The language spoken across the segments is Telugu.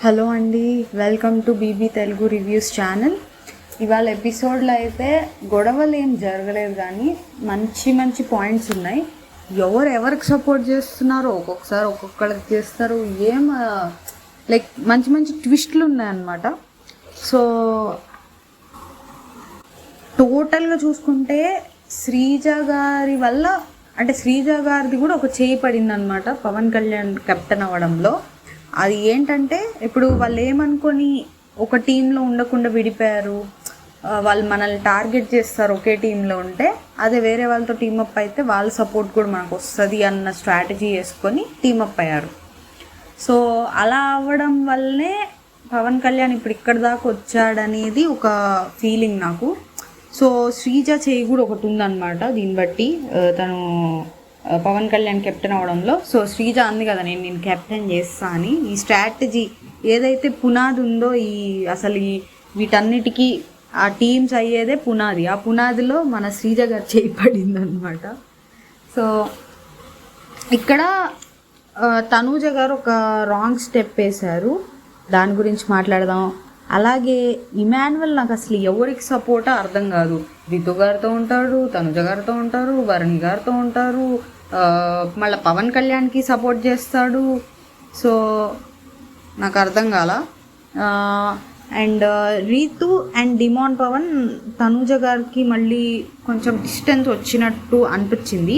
హలో అండి, welcome to BB Telugu reviews channel. ఇవాళ ఎపిసోడ్లో అయితే గొడవలు ఏం జరగలేదు, కానీ మంచి మంచి పాయింట్స్ ఉన్నాయి. ఎవరికి సపోర్ట్ చేస్తున్నారో ఒక్కొక్కసారి ఒక్కొక్కరికి చేస్తారు. లైక్ మంచి మంచి ట్విస్ట్లు ఉన్నాయన్నమాట. సో టోటల్గా చూసుకుంటే శ్రీజ గారి వల్ల, అంటే శ్రీజ గారిది కూడా ఒక చేయి పడింది అనమాట పవన్ కళ్యాణ్ కెప్టెన్ అవ్వడంలో. అది ఏంటంటే, ఇప్పుడు వాళ్ళు ఏమనుకొని ఒక టీంలో ఉండకుండా విడిపోయారు, వాళ్ళు మనల్ని టార్గెట్ చేస్తారు ఒకే టీంలో ఉంటే. అదే వేరే వాళ్ళతో టీమప్ అయితే వాళ్ళ సపోర్ట్ కూడా మనకు వస్తుంది అన్న స్ట్రాటజీ వేసుకొని టీమప్ అయ్యారు. సో అలా అవ్వడం వల్లనే పవన్ కళ్యాణ్ ఇప్పుడు ఇక్కడి దాకా వచ్చాడనేది ఒక ఫీలింగ్ నాకు. సో శ్రీజ చేయి కూడా ఒకటి ఉందన్నమాట దీన్ని బట్టి, తను పవన్ కళ్యాణ్ కెప్టెన్ అవడంలో. సో శ్రీజ అంది కదా, నేను కెప్టెన్ చేస్తా అని. ఈ స్ట్రాటజీ ఏదైతే పునాది ఉందో, అసలు వీటన్నిటికీ ఆ టీమ్స్ అయ్యేదే పునాది. ఆ పునాదిలో మన శ్రీజ గారు చేయబడింది అనమాట. సో ఇక్కడ తనూజ గారు ఒక రాంగ్ స్టెప్ వేశారు, దాని గురించి మాట్లాడదాం. అలాగే ఇమాన్యువల్ నాకు అసలు ఎవరికి సపోర్టో అర్థం కాదు. రితు గారితో ఉంటారు, తనుజ గారితో ఉంటారు, వరుణ్ గారితో ఉంటారు, మళ్ళీ పవన్ కళ్యాణ్కి సపోర్ట్ చేస్తాడు. సో నాకు అర్థం కాల. And Ritu and Demon Pavan Tanuja గారికి మళ్ళీ కొంచెం డిస్టెన్స్ వచ్చినట్టు అనిపించింది.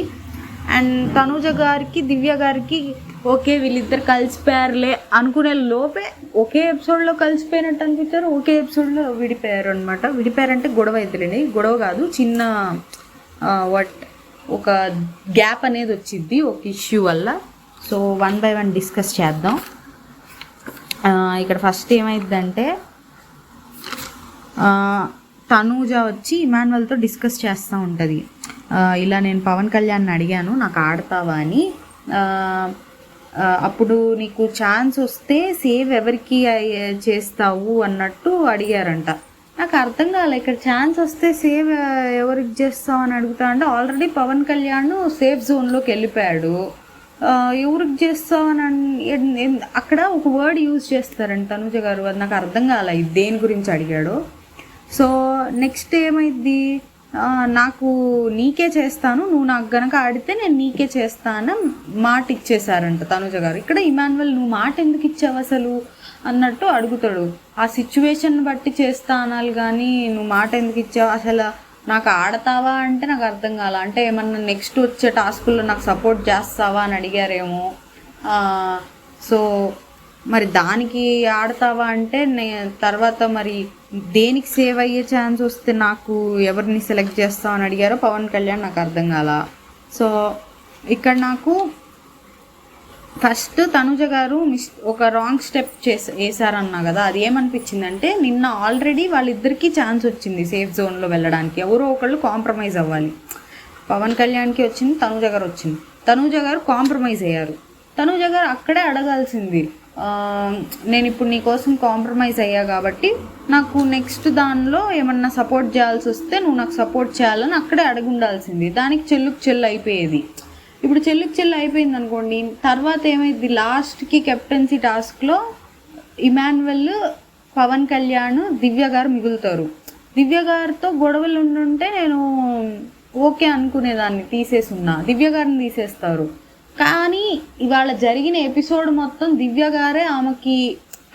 అండ్ తనూజ గారికి దివ్య గారికి ఓకే వీళ్ళిద్దరు కలిసిపోయారులే అనుకునే లోపే ఒకే ఎపిసోడ్లో కలిసిపోయినట్టు అనిపించారు, ఒకే ఎపిసోడ్లో విడిపోయారు అనమాట. విడిపోయారంటే గొడవ అవుతుందండి, గొడవ కాదు, చిన్న ఒక గ్యాప్ అనేది వచ్చింది ఒక ఇష్యూ వల్ల. సో 1 by 1 డిస్కస్ చేద్దాం. ఇక్కడ ఫస్ట్ ఏమైందంటే, తనూజ వచ్చి ఇమాన్యువల్తో డిస్కస్ చేస్తూ ఉంటుంది. ఇలా నేను పవన్ కళ్యాణ్ని అడిగాను నాకు ఆడతావా అని. అప్పుడు నీకు ఛాన్స్ వస్తే సేవ్ ఎవరికి చేస్తావు అన్నట్టు అడిగారంట. నాకు అర్థం కాలే, ఇక్కడ ఛాన్స్ వస్తే సేవ్ ఎవరికి చేస్తావు అని అడుగుతా అంటే ఆల్రెడీ పవన్ కళ్యాణ్ సేఫ్ జోన్లోకి వెళ్ళిపోయాడు. ఎవరికి చేస్తావు అని అక్కడ ఒక వర్డ్ యూజ్ చేస్తారంట తనూజ గారు. అది నాకు అర్థం కాలే ఇది దేని గురించి అడిగాడు. సో నెక్స్ట్ ఏమైంది, నాకు నీకే చేస్తాను, నువ్వు నాకు గనక ఆడితే నేను నీకే చేస్తాను మాట ఇచ్చేసారంట తనూజ గారు. ఇక్కడ ఇమాన్యువల్ నువ్వు మాట ఎందుకు ఇచ్చావు అసలు అన్నట్టు అడుగుతాడు. ఆ సిచ్యువేషన్ బట్టి చేస్తా అనాలి కానీ నువ్వు మాట ఎందుకు ఇచ్చావు, అసలు నాకు ఆడతావా అంటే నాకు అర్థం కాల. అంటే ఏమన్నా నెక్స్ట్ వచ్చే టాస్కుల్లో నాకు సపోర్ట్ చేస్తావా అని అడిగారేమో. సో మరి దానికి ఆడతావా అంటే తర్వాత మరి దేనికి సేవ్ అయ్యే ఛాన్స్ వస్తే నాకు ఎవరిని సెలెక్ట్ చేస్తావు అని అడిగారో పవన్ కళ్యాణ్, నాకు అర్థం కాల. సో ఇక్కడ నాకు ఫస్ట్ తనూజ గారు ఒక రాంగ్ స్టెప్ వేసారన్నా కదా, అది ఏమనిపించిందంటే, నిన్న ఆల్రెడీ వాళ్ళిద్దరికీ ఛాన్స్ వచ్చింది సేఫ్ జోన్లో వెళ్ళడానికి. ఎవరో ఒకళ్ళు కాంప్రమైజ్ అవ్వాలి. పవన్ కళ్యాణ్కి వచ్చింది, తనూజ గారు వచ్చింది. తనూజ గారు కాంప్రమైజ్ అయ్యారు. తనూజ గారు అక్కడే అడగాల్సింది, నేను ఇప్పుడు నీ కోసం కాంప్రమైజ్ అయ్యా కాబట్టి నాకు నెక్స్ట్ దానిలో ఏమన్నా సపోర్ట్ చేయాల్సి వస్తే నువ్వు నాకు సపోర్ట్ చేయాలని అక్కడే అడిగి ఉండాల్సింది. దానికి చెల్లుకు చెల్లు అయిపోయేది. ఇప్పుడు చెల్లుకు చెల్లు అయిపోయింది అనుకోండి, తర్వాత ఏమైంది, లాస్ట్కి కెప్టెన్సీ టాస్క్లో ఇమాన్యువల్, పవన్ కళ్యాణ్, దివ్య గారు మిగులుతారు. దివ్య గారితో గొడవలు ఉండుంటే నేను ఓకే అనుకునేదాన్ని, తీసేసున్నా. దివ్య గారిని తీసేస్తారు. కానీ ఇవాళ జరిగిన ఎపిసోడ్ మొత్తం దివ్య గారే ఆమెకి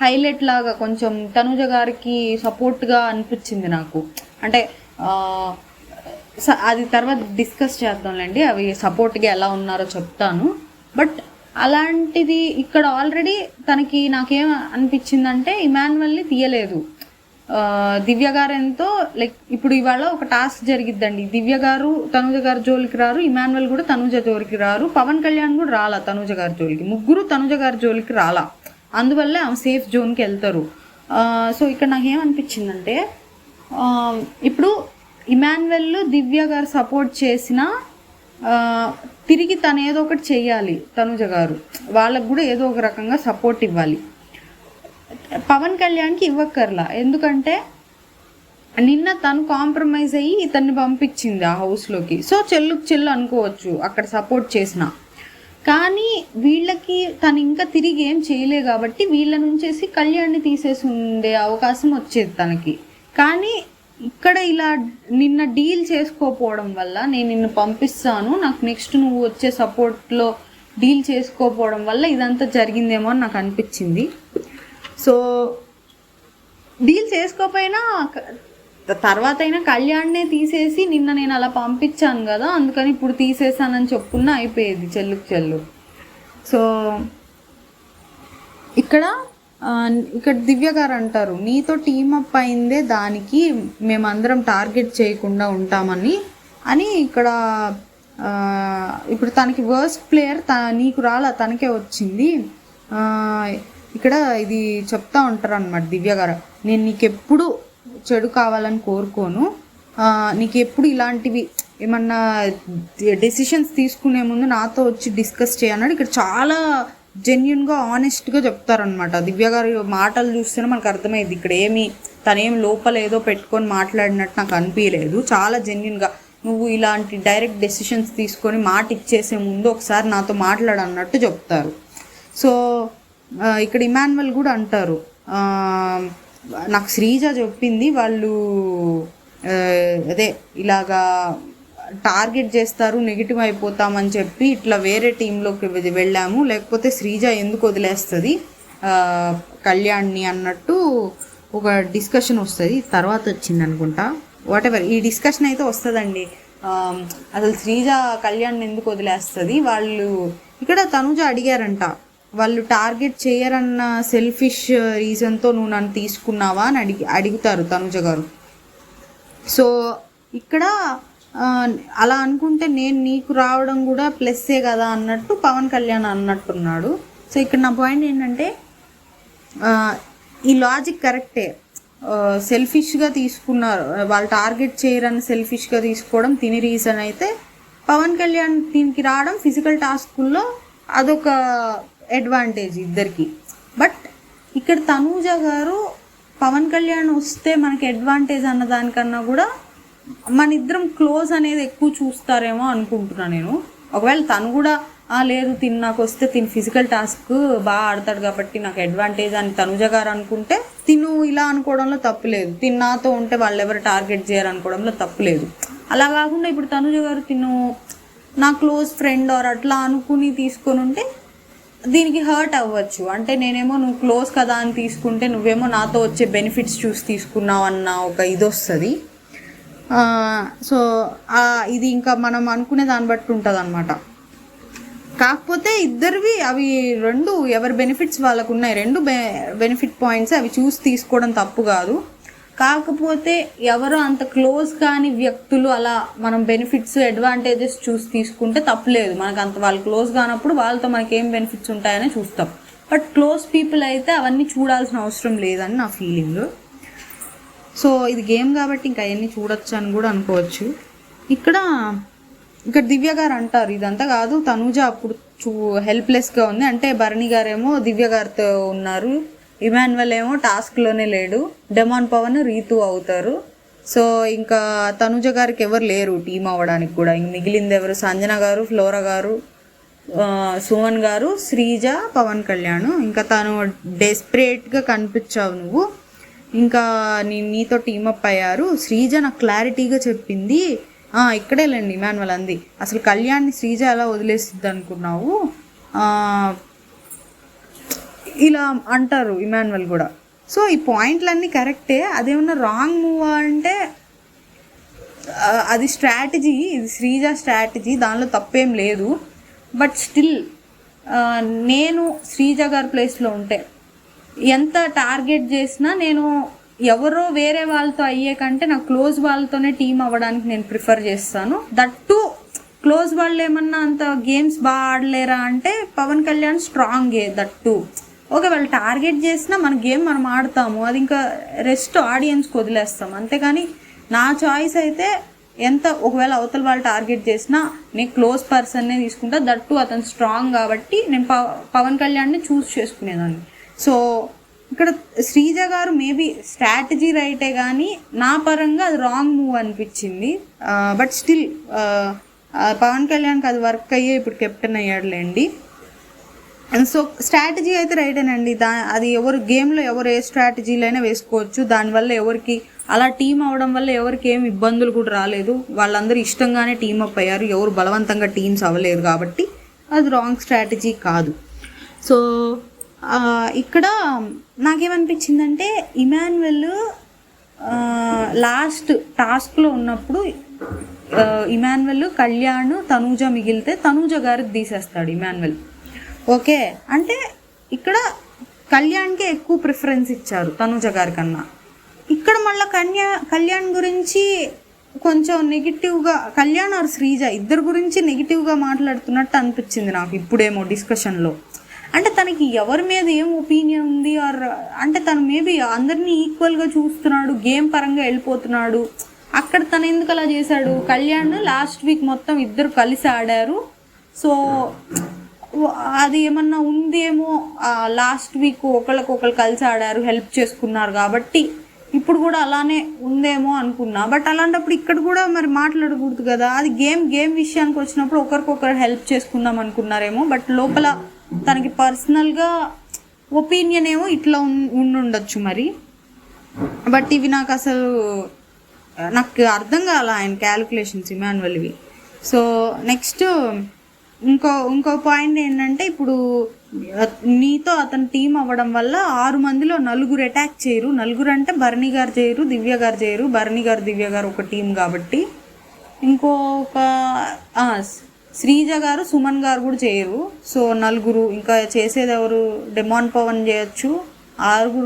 హైలైట్ లాగా కొంచెం తనూజ గారికి సపోర్ట్గా అనిపించింది నాకు. అంటే అది తర్వాత డిస్కస్ చేద్దాంలేండి, అవి సపోర్ట్గా ఎలా ఉన్నారో చెప్తాను. బట్ అలాంటిది ఇక్కడ ఆల్రెడీ తనకి నాకేం అనిపించిందంటే, ఇమాన్యువల్ని తీయలేదు. దివ్య గారు ఎంతో లైక్ ఇప్పుడు ఇవాళ ఒక టాస్క్ జరిగిద్దండి, దివ్య గారు తనూజ గారు జోలికి రారు, ఇమాన్యువల్ కూడా తనూజ జోలికి రారు, పవన్ కళ్యాణ్ కూడా రాలా తనూజ గారి జోలికి, ముగ్గురు తనూజ గారి జోలికి రాలా. అందువల్లే ఆమె సేఫ్ జోన్కి వెళ్తారు. సో ఇక్కడ నాకేమనిపించిందంటే, ఇప్పుడు ఇమాన్యువల్ దివ్య గారు సపోర్ట్ చేసిన తిరిగి తను ఏదో ఒకటి చెయ్యాలి. తనూజ గారు వాళ్ళకు కూడా ఏదో ఒక రకంగా సపోర్ట్ ఇవ్వాలి. పవన్ కళ్యాణ్కి ఇవ్వక్కర్లా, ఎందుకంటే నిన్న తను కాంప్రమైజ్ అయ్యి ఇతన్ని పంపించింది ఆ హౌస్లోకి. సో చెల్లుకు చెల్లు అనుకోవచ్చు అక్కడ సపోర్ట్ చేసిన. కానీ వీళ్ళకి తను ఇంకా తిరిగి ఏం చేయలే కాబట్టి వీళ్ళ నుంచేసి కళ్యాణ్ని తీసేసి ఉండే అవకాశం వచ్చేది తనకి. కానీ ఇక్కడ ఇలా నిన్న డీల్ చేసుకోపోవడం వల్ల, నేను నిన్ను పంపిస్తాను, నాకు నెక్స్ట్ నువ్వు వచ్చే సపోర్ట్లో డీల్ చేసుకోపోవడం వల్ల ఇదంతా జరిగిందేమో అని నాకు అనిపించింది. సో డీల్ చేసుకోకపోయినా తర్వాత అయినా కళ్యాణ్నే తీసేసి నిన్న నేను అలా పంపించాను కదా, అందుకని ఇప్పుడు తీసేసానని చెప్పుకున్నా అయిపోయేది చెల్లుకు చెల్లు. సో ఇక్కడ దివ్య గారు అంటారు, నీతో టీమప్ అయిందే దానికి, మేమందరం టార్గెట్ చేయకుండా ఉంటామని అని. ఇక్కడ ఇప్పుడు తనకి వర్స్ట్ ప్లేయర్ నీకు రాలా, తనకే వచ్చింది. ఇక్కడ ఇది చెప్తా ఉంటారు అనమాట దివ్య గారు, నేను నీకెప్పుడు చెడు కావాలని కోరుకోను, నీకు ఎప్పుడు ఇలాంటివి ఏమన్నా డెసిషన్స్ తీసుకునే ముందు నాతో వచ్చి డిస్కస్ చేయన్నాడు. ఇక్కడ చాలా జెన్యున్గా ఆనెస్ట్గా చెప్తారనమాట. దివ్య గారి మాటలు చూస్తేనే మనకు అర్థమైంది ఇక్కడ తనేం లోపల ఏదో పెట్టుకొని మాట్లాడినట్టు నాకు అనిపించలేదు. చాలా జెన్యున్గా, నువ్వు ఇలాంటి డైరెక్ట్ డెసిషన్స్ తీసుకొని మాట ఇచ్చేసే ముందు ఒకసారి నాతో మాట్లాడన్నట్టు చెప్తారు. సో ఇక్కడ ఇమాన్యువల్ కూడా అంటారు, నాకు శ్రీజ చెప్పింది వాళ్ళు అదే ఇలాగా టార్గెట్ చేస్తారు, నెగిటివ్ అయిపోతామని చెప్పి ఇట్లా వేరే టీంలోకి వెళ్ళాము, లేకపోతే శ్రీజ ఎందుకు వదిలేస్తుంది కళ్యాణ్ని అన్నట్టు ఒక డిస్కషన్ వస్తుంది. తర్వాత వచ్చింది అనుకుంటా, వాటెవర్ ఈ డిస్కషన్ అయితే వస్తుందండి. అసలు శ్రీజ కళ్యాణ్ని ఎందుకు వదిలేస్తుంది, వాళ్ళు ఇక్కడ తనుజ అడిగారంట, వాళ్ళు టార్గెట్ చేయరన్న సెల్ఫిష్ రీజన్తో నువ్వు నన్ను తీసుకున్నావా అని అడుగుతారు తనుజ గారు. సో ఇక్కడ అలా అనుకుంటే నేను నీకు రావడం కూడా ప్లస్సే కదా అన్నట్టు పవన్ కళ్యాణ్ అన్నట్టున్నాడు. సో ఇక్కడ నా పాయింట్ ఏంటంటే, ఈ లాజిక్ కరెక్టే, సెల్ఫిష్గా తీసుకున్నారు, వాళ్ళు టార్గెట్ చేయరని సెల్ఫిష్గా తీసుకోవడం తిని రీజన్ అయితే, పవన్ కళ్యాణ్ దీనికి రావడం ఫిజికల్ టాస్కుల్లో అదొక అడ్వాంటేజ్ ఇద్దరికి. బట్ ఇక్కడ తనూజ గారు పవన్ కళ్యాణ్ వస్తే మనకి అడ్వాంటేజ్ అన్న దానికన్నా కూడా మన ఇద్దరం క్లోజ్ అనేది ఎక్కువ చూస్తారేమో అనుకుంటున్నా నేను. ఒకవేళ తను కూడా లేదు నాకు వస్తే తిని ఫిజికల్ టాస్క్ బాగా ఆడతాడు కాబట్టి నాకు అడ్వాంటేజ్ అని తనుజ గారు అనుకుంటే తిను ఇలా అనుకోవడంలో తప్పులేదు, తిను నాతో ఉంటే వాళ్ళు ఎవరు టార్గెట్ చేయరు అనుకోవడంలో తప్పులేదు. అలా కాకుండా ఇప్పుడు తనుజ గారు తిను నా క్లోజ్ ఫ్రెండ్ ఆర్ అట్లా అనుకుని తీసుకొని ఉంటే దీనికి హర్ట్ అవ్వచ్చు. అంటే నేనేమో నువ్వు క్లోజ్ కదా అని తీసుకుంటే నువ్వేమో నాతో వచ్చే బెనిఫిట్స్ చూసి తీసుకున్నావు అన్న ఒక ఇది వస్తుంది. సో ఇది ఇంకా మనం అనుకునే దాన్ని బట్టి ఉంటుంది అనమాట. కాకపోతే ఇద్దరివి అవి రెండు ఎవరి బెనిఫిట్స్ వాళ్ళకు ఉన్నాయి, రెండు బెనిఫిట్ పాయింట్స్, అవి చూసి తీసుకోవడం తప్పు కాదు. కాకపోతే ఎవరో అంత క్లోజ్ కాని వ్యక్తులు అలా మనం బెనిఫిట్స్ అడ్వాంటేజెస్ చూసి తీసుకుంటే తప్పులేదు. మనకు అంత వాళ్ళు క్లోజ్ కానప్పుడు వాళ్ళతో మనకి ఏం బెనిఫిట్స్ ఉంటాయని చూస్తాం. బట్ క్లోజ్ పీపుల్ అయితే అవన్నీ చూడాల్సిన అవసరం లేదని నా ఫీలింగ్. సో ఇది గేమ్ కాబట్టి ఇంకా అవన్నీ చూడొచ్చు అని కూడా అనుకోవచ్చు. ఇక్కడ దివ్య గారు అంటారు, ఇదంతా కాదు తనూజ అప్పుడు హెల్ప్లెస్గా ఉంది అంటే, భరణి గారేమో దివ్య గారితో ఉన్నారు, ఇమాన్యువల్ ఏమో టాస్క్లోనే లేడు, డెమాన్ పవన్ రీతు అవుతారు. సో ఇంకా తనుజ గారికి ఎవరు లేరు టీం అవ్వడానికి కూడా. ఇంక మిగిలింది ఎవరు, సంజన గారు, ఫ్లోరా గారు, సుమన్ గారు, శ్రీజ, పవన్ కళ్యాణ్. ఇంకా తను డెస్పరేట్గా కనిపించావు నువ్వు, ఇంకా నీతో టీమప్ అయ్యారు. శ్రీజ నాకు క్లారిటీగా చెప్పింది, ఇక్కడేలేండి ఇమాన్యువల్ అంది, అసలు కళ్యాణ్ని శ్రీజ ఎలా వదిలేసిద్ది అనుకున్నావు ఇలా అంటారు ఇమాన్యువల్ కూడా. సో ఈ పాయింట్లన్నీ కరెక్టే, అదేమన్నా రాంగ్ మూవ్ అంటే అది స్ట్రాటజీ, ఇది శ్రీజ స్ట్రాటజీ, దానిలో తప్పేం లేదు. బట్ స్టిల్ నేను శ్రీజ గారి ప్లేస్లో ఉంటే ఎంత టార్గెట్ చేసినా నేను ఎవరో వేరే వాళ్ళతో అయ్యే కంటే నాకు క్లోజ్ వాళ్ళతోనే టీం అవ్వడానికి నేను ప్రిఫర్ చేస్తాను. దట్టు క్లోజ్ వాళ్ళు ఏమన్నా అంత గేమ్స్ బాగా ఆడలేరా అంటే పవన్ కళ్యాణ్ స్ట్రాంగే దట్టు. ఓకే, వాళ్ళు టార్గెట్ చేసినా మన గేమ్ మనం ఆడతాము, అది ఇంకా రెస్ట్ ఆడియన్స్కి వదిలేస్తాం. అంతేగాని నా చాయిస్ అయితే ఒకవేళ అవతల వాళ్ళు టార్గెట్ చేసినా నేను క్లోజ్ పర్సన్నే తీసుకుంటా, దట్టు అతను స్ట్రాంగ్ కాబట్టి నేను పవన్ కళ్యాణ్ని చూస్ చేసుకునేదాన్ని. సో ఇక్కడ శ్రీజ గారు మేబీ స్ట్రాటజీ రైటే కానీ నా పరంగా అది రాంగ్ మూవ్ అనిపించింది. బట్ స్టిల్ పవన్ కళ్యాణ్కి అది వర్క్ అయ్యే ఇప్పుడు కెప్టెన్ అయ్యాడులేండి. సో స్ట్రాటజీ అయితే రైటేనండి. అది ఎవరు గేమ్లో ఎవరు ఏ స్ట్రాటజీలైనా వేసుకోవచ్చు. దానివల్ల ఎవరికి అలా టీం అవడం వల్ల ఎవరికి ఏమి ఇబ్బందులు కూడా రాలేదు. వాళ్ళందరూ ఇష్టంగానే టీమప్ అయ్యారు, ఎవరు బలవంతంగా టీమ్స్ అవ్వలేదు. కాబట్టి అది రాంగ్ స్ట్రాటజీ కాదు. సో ఇక్కడ నాకేమనిపించిందంటే ఇమాన్యుయల్ లాస్ట్ టాస్క్లో ఉన్నప్పుడు ఇమాన్యుయల్, కళ్యాణ్, తనూజ మిగిలితే తనూజ గారికి తీసేస్తాడు ఇమాన్యుయల్. ఓకే అంటే ఇక్కడ కళ్యాణ్కే ఎక్కువ ప్రిఫరెన్స్ ఇచ్చారు తనూజ గారి కన్నా. ఇక్కడ మళ్ళీ కళ్యాణ్ గురించి కొంచెం నెగిటివ్గా, కళ్యాణ్ ఆర్ శ్రీజ ఇద్దరు గురించి నెగిటివ్గా మాట్లాడుతున్నట్టు అనిపించింది నాకు ఇప్పుడేమో డిస్కషన్లో. అంటే తనకి ఎవరి మీద ఏం ఒపీనియన్ ఉంది, ఆర్ అంటే తను మేబీ అందరినీ ఈక్వల్గా చూస్తున్నాడు, గేమ్ పరంగా వెళ్ళిపోతున్నాడు. అక్కడ తను ఎందుకు అలా చేశాడు? కళ్యాణ్ లాస్ట్ వీక్ మొత్తం ఇద్దరు కలిసి ఆడారు. సో అది ఏమన్నా ఉందేమో, లాస్ట్ వీక్ ఒకళ్ళకొకళ్ళు కలిసి ఆడారు, హెల్ప్ చేసుకున్నారు కాబట్టి ఇప్పుడు కూడా అలానే ఉందేమో అనుకున్నా. బట్ అలాంటప్పుడు ఇక్కడ కూడా మరి మాట్లాడకూడదు కదా. అది గేమ్ విషయానికి వచ్చినప్పుడు ఒకరికొకరు హెల్ప్ చేసుకుందాం అనుకున్నారేమో. బట్ లోపల తనకి పర్సనల్గా ఒపీనియన్ ఏమో ఇట్లా ఉండుండొచ్చు మరి. బట్ ఇవి నాకు అసలు అర్థం కాల ఆయన క్యాలిక్యులేషన్స్ ఇమాన్యుయల్వి. సో నెక్స్ట్ ఇంకో పాయింట్ ఏంటంటే, ఇప్పుడు నీతో అతను టీం అవ్వడం వల్ల 6 మందిలో 4 అటాక్ చేయరు. 4 అంటే భరణి గారు చేయరు, దివ్య గారు చేయరు. భరణి గారు, దివ్య గారు ఒక టీం కాబట్టి. ఇంకొక శ్రీజ గారు, సుమన్ గారు కూడా చేయరు. సో 4. ఇంకా చేసేది ఎవరు? డెమాన్ పవన్ చేయొచ్చు. 6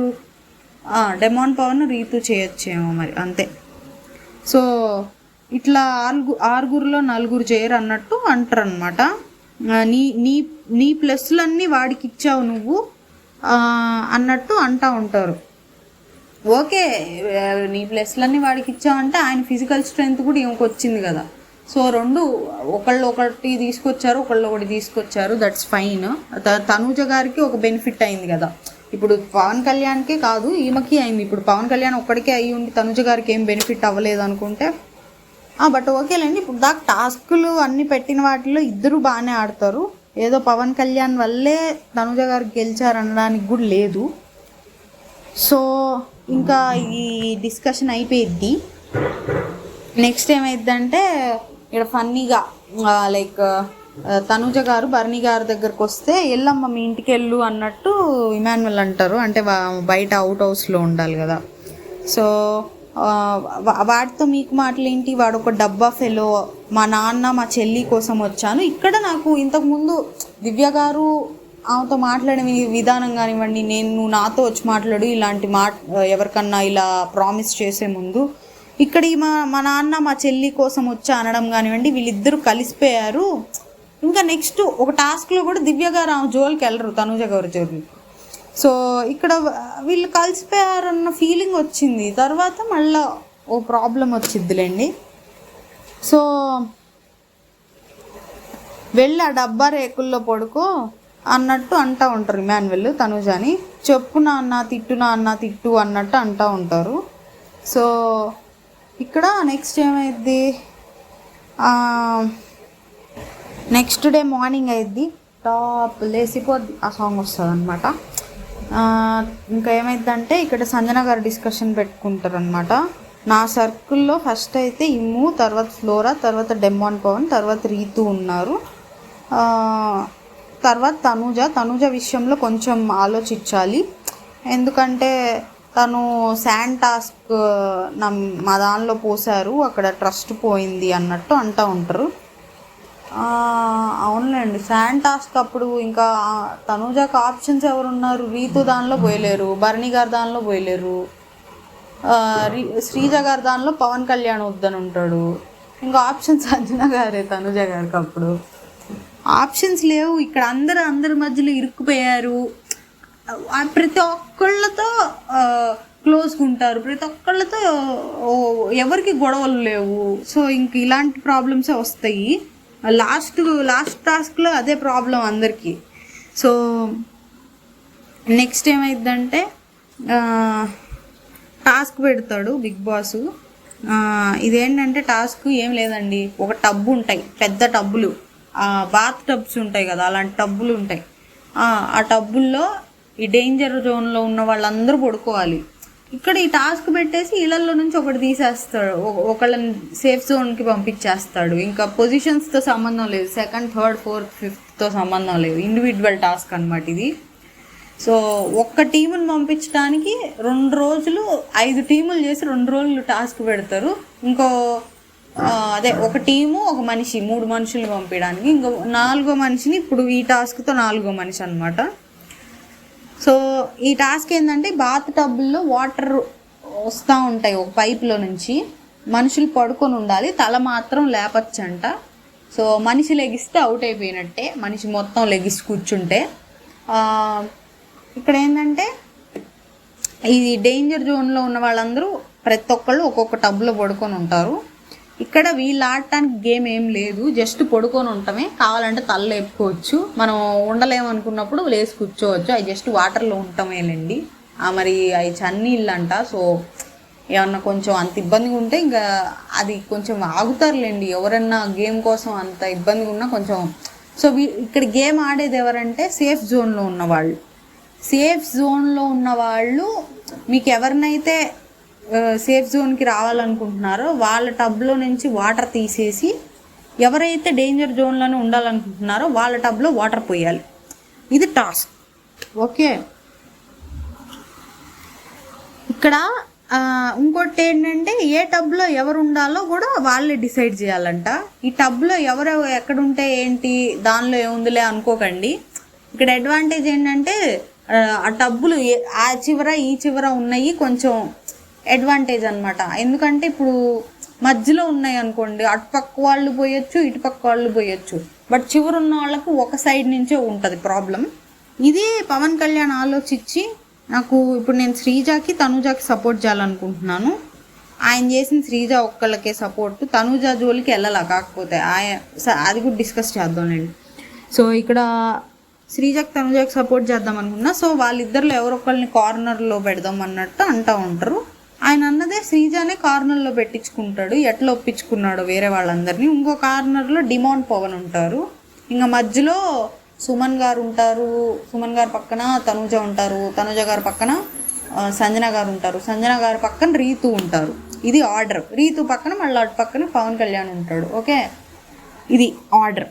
డెమాన్ పవన్, రీతు చేయొచ్చేమో మరి, అంతే. సో ఇట్లా 6లో 4 చేయరు అన్నట్టు అంటారు అనమాట. నీ ప్లస్లన్నీ వాడికి ఇచ్చావు నువ్వు అన్నట్టు అంటూ ఉంటారు. ఓకే, నీ ప్లస్లన్నీ వాడికి ఇచ్చావంటే ఆయన ఫిజికల్ స్ట్రెంగ్త్ కూడా ఈమెకు వచ్చింది కదా. సో 2 ఒకళ్ళు ఒకటి తీసుకొచ్చారు, ఒకళ్ళు ఒకటి తీసుకొచ్చారు, దట్స్ ఫైన్. తనూజ గారికి ఒక బెనిఫిట్ అయింది కదా. ఇప్పుడు పవన్ కళ్యాణ్కే కాదు, ఈమెకి అయింది. ఇప్పుడు పవన్ కళ్యాణ్ ఒక్కడికే అయ్యి ఉండి తనూజ గారికి ఏం బెనిఫిట్ అవ్వలేదు అనుకుంటే బట్ ఓకేలేండి. ఇప్పుడు దాకా టాస్కులు అన్నీ పెట్టిన వాటిలో ఇద్దరు బాగానే ఆడతారు. ఏదో పవన్ కళ్యాణ్ వల్లే తనూజ గారికి గెలిచారనడానికి కూడా లేదు. సో ఇంకా ఈ డిస్కషన్ అయిపోయిద్ది. నెక్స్ట్ ఏమైద్దంటే, ఇక్కడ ఫన్నీగా లైక్ తనూజ గారు భరణి గారి దగ్గరకు వస్తే ఎల్లమ్మ మీ ఇంటికి వెళ్ళు అన్నట్టు ఇమాన్యుయల్ అంటారు. అంటే బయట అవుట్ హౌస్లో ఉండాలి కదా. సో వాడితో మీకు మాటలు ఏంటి, వాడు ఒక డబ్బా ఫెలో, మా నాన్న మా చెల్లి కోసం వచ్చాను. ఇక్కడ నాకు ఇంతకుముందు దివ్య గారు ఆమెతో మాట్లాడే విధానం కానివ్వండి, నువ్వు నాతో వచ్చి మాట్లాడు ఇలాంటి ఎవరికన్నా ఇలా ప్రామిస్ చేసే ముందు, ఇక్కడ మా నాన్న మా చెల్లి కోసం వచ్చా అనడం కానివ్వండి, వీళ్ళిద్దరూ కలిసిపోయారు. ఇంకా నెక్స్ట్ ఒక టాస్క్లో కూడా దివ్య గారు ఆమె జోలికి వెళ్ళరు, తనూజ గారి జోలికి. సో ఇక్కడ వీళ్ళు కలిసిపోయారన్న ఫీలింగ్ వచ్చింది. తర్వాత మళ్ళీ ఓ ప్రాబ్లం వచ్చిద్దిలేండి. సో వెళ్ళి ఆ డబ్బా రేకుల్లో పడుకో అన్నట్టు అంటూ ఉంటారు ఇమాన్యుయల్ తనూజని. చెప్పు నాన్న, తిట్టు నాన్న, తిట్టు అన్నట్టు అంటూ ఉంటారు. సో ఇక్కడ నెక్స్ట్ ఏమైద్ది, నెక్స్ట్ డే మార్నింగ్ అయిద్ది, టాప్ లేసిపోద్ది, ఆ సాంగ్ వస్తుంది అనమాట. ఇంకా ఏమైందంటే ఇక్కడ సంజన గారు డిస్కషన్ పెట్టుకుంటారు అనమాట. నా సర్కిల్లో ఫస్ట్ అయితే ఇమ్ము, తర్వాత ఫ్లోరా, తర్వాత డెమాన్ పవన్, తర్వాత రీతు ఉన్నారు. తర్వాత తనూజ విషయంలో కొంచెం ఆలోచించాలి. ఎందుకంటే తను శాండ్ టాస్క్ మా దానిలో పోసారు, అక్కడ ట్రస్ట్ పోయింది అన్నట్టు అంటూ ఉంటారు. అవునులేండి, శాండ్ టాస్క్ అప్పుడు ఇంకా తనూజకు ఆప్షన్స్ ఎవరున్నారు? రీతు దానిలో పోయలేరు, భరణి గారి దానిలో పోయలేరు, శ్రీజ గారి దానిలో పవన్ కళ్యాణ్ వద్దని ఉంటాడు. ఇంకా ఆప్షన్స్ సంజన గారే తనూజ గారికి. అప్పుడు ఆప్షన్స్ లేవు. ఇక్కడ అందరి మధ్యలో ఇరుక్కుపోయారు. ప్రతి ఒక్కళ్ళతో క్లోజ్గా ఉంటారు, ప్రతి ఒక్కళ్ళతో ఎవరికి గొడవలు లేవు. సో ఇంక ఇలాంటి ప్రాబ్లమ్సే వస్తాయి. లాస్ట్ టాస్క్లో అదే ప్రాబ్లం అందరికీ. సో నెక్స్ట్ ఏమైందంటే టాస్క్ పెడతాడు బిగ్ బాస్. ఇదేంటంటే టాస్క్ ఏం లేదండి, ఒక టబ్బు ఉంటాయి, పెద్ద టబ్బులు, బాత్ టబ్స్ ఉంటాయి కదా, అలాంటి టబ్బులు ఉంటాయి. ఆ టబ్బుల్లో ఈ డేంజర్ జోన్లో ఉన్న వాళ్ళందరూ పడుకోవాలి. ఇక్కడ ఈ టాస్క్ పెట్టేసి ఇళ్లలో నుంచి ఒకటి తీసేస్తాడు, ఒకళ్ళని సేఫ్ జోన్కి పంపించేస్తాడు. ఇంకా పొజిషన్స్తో సంబంధం లేదు, సెకండ్, థర్డ్, ఫోర్త్, ఫిఫ్త్తో సంబంధం లేదు, ఇండివిజువల్ టాస్క్ అనమాట ఇది. సో ఒక్క టీముని పంపించడానికి 2 రోజులు 5 టీములు చేసి 2 రోజులు టాస్క్ పెడతారు. ఇంకో ఒక టీము ఒక మనిషి 3 మనుషులు పంపించడానికి, ఇంకో 4వ మనిషిని ఇప్పుడు ఈ టాస్క్తో 4వ మనిషి అనమాట. సో ఈ టాస్క్ ఏంటంటే బాత్ టబ్బుల్లో వాటర్ వస్తూ ఉంటాయి ఒక పైప్లో నుంచి, మనుషులు పడుకొని ఉండాలి, తల మాత్రం లేపచ్చంట. సో మనిషి లెగిస్తే అవుట్ అయిపోయినట్టే, మనిషి మొత్తం లెగిసి కూర్చుంటే. ఇక్కడ ఏంటంటే ఈ డేంజర్ జోన్లో ఉన్న వాళ్ళందరూ ప్రతి ఒక్కళ్ళు ఒక్కొక్క టబ్లో పడుకొని ఉంటారు. ఇక్కడ వీళ్ళు ఆడటానికి గేమ్ ఏం లేదు, జస్ట్ పడుకొని ఉంటామే, కావాలంటే తల లేపుకోవచ్చు, మనం ఉండలేమనుకున్నప్పుడు లేచి కూర్చోవచ్చు. అవి జస్ట్ వాటర్లో ఉంటామేనండి. మరి అవి చన్నీళ్ళు అంట. సో ఏమన్నా కొంచెం అంత ఇబ్బందిగా ఉంటే ఇంకా అది కొంచెం ఆగుతారులేండి, ఎవరన్నా గేమ్ కోసం అంత ఇబ్బందిగా ఉన్నా కొంచెం. సో ఇక్కడ గేమ్ ఆడేది ఎవరంటే సేఫ్ జోన్లో ఉన్నవాళ్ళు. సేఫ్ జోన్లో ఉన్నవాళ్ళు మీకు ఎవరినైతే సేఫ్ జోన్కి రావాలనుకుంటున్నారో వాళ్ళ టబ్లో నుంచి వాటర్ తీసేసి, ఎవరైతే డేంజర్ జోన్లోనే ఉండాలనుకుంటున్నారో వాళ్ళ టబ్లో వాటర్ పోయాలి. ఇది టాస్క్. ఓకే, ఇక్కడ ఇంకోటి ఏంటంటే ఏ టబ్లో ఎవరు ఉండాలో కూడా వాళ్ళే డిసైడ్ చేయాలంట. ఈ టబ్లో ఎవరు ఎక్కడుంటే ఏంటి, దానిలో ఏముందిలే అనుకోకండి. ఇక్కడ అడ్వాంటేజ్ ఏంటంటే ఆ టబ్బులు ఆ చివర ఈ చివర ఉన్నాయి, కొంచెం అడ్వాంటేజ్ అనమాట. ఎందుకంటే ఇప్పుడు మధ్యలో ఉన్నాయి అనుకోండి, అటుపక్క వాళ్ళు పోయొచ్చు, ఇటుపక్క వాళ్ళు పోయొచ్చు, బట్ చివరున్న వాళ్ళకు ఒక సైడ్ నుంచే ఉంటుంది ప్రాబ్లం. ఇది పవన్ కళ్యాణ్ ఆలోచించి నాకు ఇప్పుడు నేను శ్రీజాకి తనుజాకి సపోర్ట్ చేయాలనుకుంటున్నాను. ఆయన చేసిన శ్రీజ ఒక్కళ్ళకే సపోర్ట్, తనుజ జోలికి వెళ్ళాలా, కాకపోతే అది కూడా డిస్కస్ చేద్దాంలేండి. సో ఇక్కడ శ్రీజాకి తనుజాకి సపోర్ట్ చేద్దాం అనుకున్నా. సో వాళ్ళిద్దరిలో ఎవరొక్కరిని కార్నర్లో పెడదాం అన్నట్టు అంటూ ఉంటారు. ఆయన అన్నదే శ్రీజానే కార్నర్లో పెట్టించుకుంటాడు, ఎట్లా ఒప్పించుకున్నాడో వేరే వాళ్ళందరినీ. ఇంకో కార్నర్లో డిమాండ్ పవన్ ఉంటారు, ఇంకా మధ్యలో సుమన్ గారు ఉంటారు, సుమన్ గారు పక్కన తనుజ ఉంటారు, తనుజ గారు పక్కన సంజన గారు ఉంటారు, సంజన గారి పక్కన రీతు ఉంటారు. ఇది ఆర్డర్. రీతు పక్కన మళ్ళీ అటు పక్కన పవన్ కళ్యాణ్ ఉంటాడు. ఓకే, ఇది ఆర్డర్.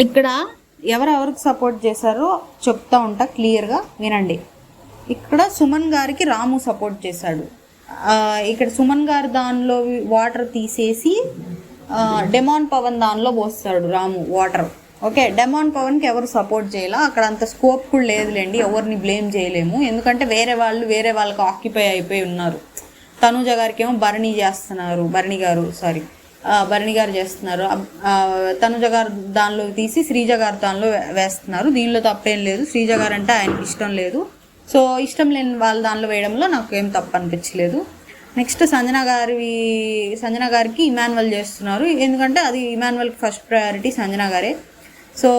ఇక్కడ ఎవరెవరికి సపోర్ట్ చేశారో చెప్తా ఉంటా, క్లియర్గా వినండి. ఇక్కడ సుమన్ గారికి రాము సపోర్ట్ చేశాడు. ఇక్కడ సుమన్ గారు దానిలో వాటర్ తీసేసి డెమాన్ పవన్ దానిలో పోస్తాడు రాము వాటర్. ఓకే, డెమాన్ పవన్కి ఎవరు సపోర్ట్ చేయాలా, అక్కడ అంత స్కోప్ కూడా లేదులేండి, ఎవరిని బ్లేమ్ చేయలేము, ఎందుకంటే వేరే వాళ్ళకి ఆక్యుపై అయిపోయి ఉన్నారు. తనుజ గారికి ఏమో భరణి గారు చేస్తున్నారు, తనుజ గారు దానిలో తీసి శ్రీజ గారు దానిలో వేస్తున్నారు. దీనిలో తప్పేం లేదు, శ్రీజ గారు అంటే ఆయనకి ఇష్టం లేదు. సో ఇష్టం లేని వాళ్ళు దానిలో వేయడంలో నాకు ఏం తప్పు అనిపించలేదు. నెక్స్ట్ సంజన గారికి ఇమాన్యువల్ చేస్తున్నారు, ఎందుకంటే అది ఇమాన్యువల్కి ఫస్ట్ ప్రయారిటీ సంజన గారే. సో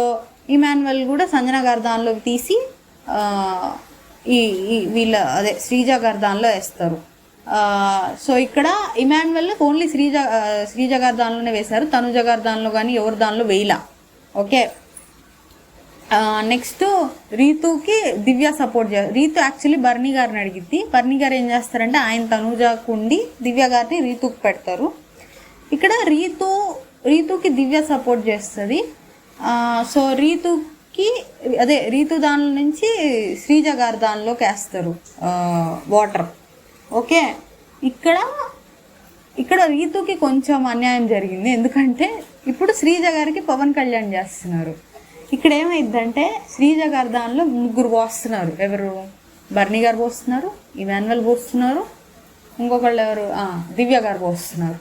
ఇమాన్యువల్ కూడా సంజన గారు దానిలో తీసి శ్రీజ గారు దానిలో వేస్తారు. సో ఇక్కడ ఇమాన్యువల్ ఓన్లీ శ్రీజ గారి దానిలోనే వేశారు, తనుజ గారి దానిలో కానీ ఎవరి దానిలో వేయలా. ఓకే, నెక్స్ట్ రీతుకి దివ్య సపోర్ట్ చేస్తారు. రీతు యాక్చువల్లీ బర్నీ గారిని అడిగిద్ది, బర్నీ గారు ఏం చేస్తారంటే ఆయన తనుజకు ఉండి దివ్య గారిని రీతుకి పెడతారు. ఇక్కడ రీతుకి దివ్య సపోర్ట్ చేస్తుంది. సో రీతు దానిలో నుంచి శ్రీజ గారి దానిలోకి వేస్తారు వాటర్. ఓకే, ఇక్కడ రీతుకి కొంచెం అన్యాయం జరిగింది, ఎందుకంటే ఇప్పుడు శ్రీజ గారికి పవన్ కళ్యాణ్ చేస్తున్నారు. ఇక్కడ ఏమైందంటే శ్రీజ గారి దానిలో 3 పోస్తున్నారు. ఎవరు? బర్నీ గారు పోస్తున్నారు, ఇమాన్యువల్ పోస్తున్నారు, ఇంకొకళ్ళు ఎవరు, దివ్య గారు పోస్తున్నారు.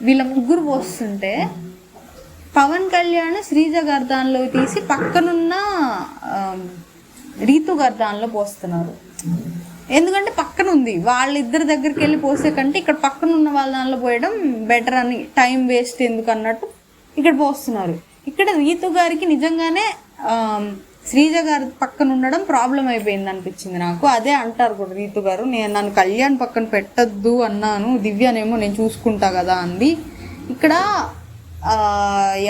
వీళ్ళ 3 పోస్తుంటే పవన్ కళ్యాణ్ శ్రీజ గారి దానిలో తీసి పక్కనున్న రీతు గారి దానిలో పోస్తున్నారు. ఎందుకంటే పక్కన ఉంది, వాళ్ళిద్దరి దగ్గరికి వెళ్ళి పోసే కంటే ఇక్కడ పక్కన ఉన్న వాళ్ళ దానిలో పోయడం బెటర్ అని, టైం వేస్ట్ ఎందుకు అన్నట్టు ఇక్కడ పోస్తున్నారు. ఇక్కడ రీతు గారికి నిజంగానే శ్రీజ గారి పక్కన ఉండడం ప్రాబ్లం అయిపోయింది అనిపించింది నాకు. అదే అంటారు కూడా రీతు గారు, నన్ను కళ్యాణ్ పక్కన పెట్టద్దు అన్నాను, దివ్యనేమో నేను చూసుకుంటా కదా అంది. ఇక్కడ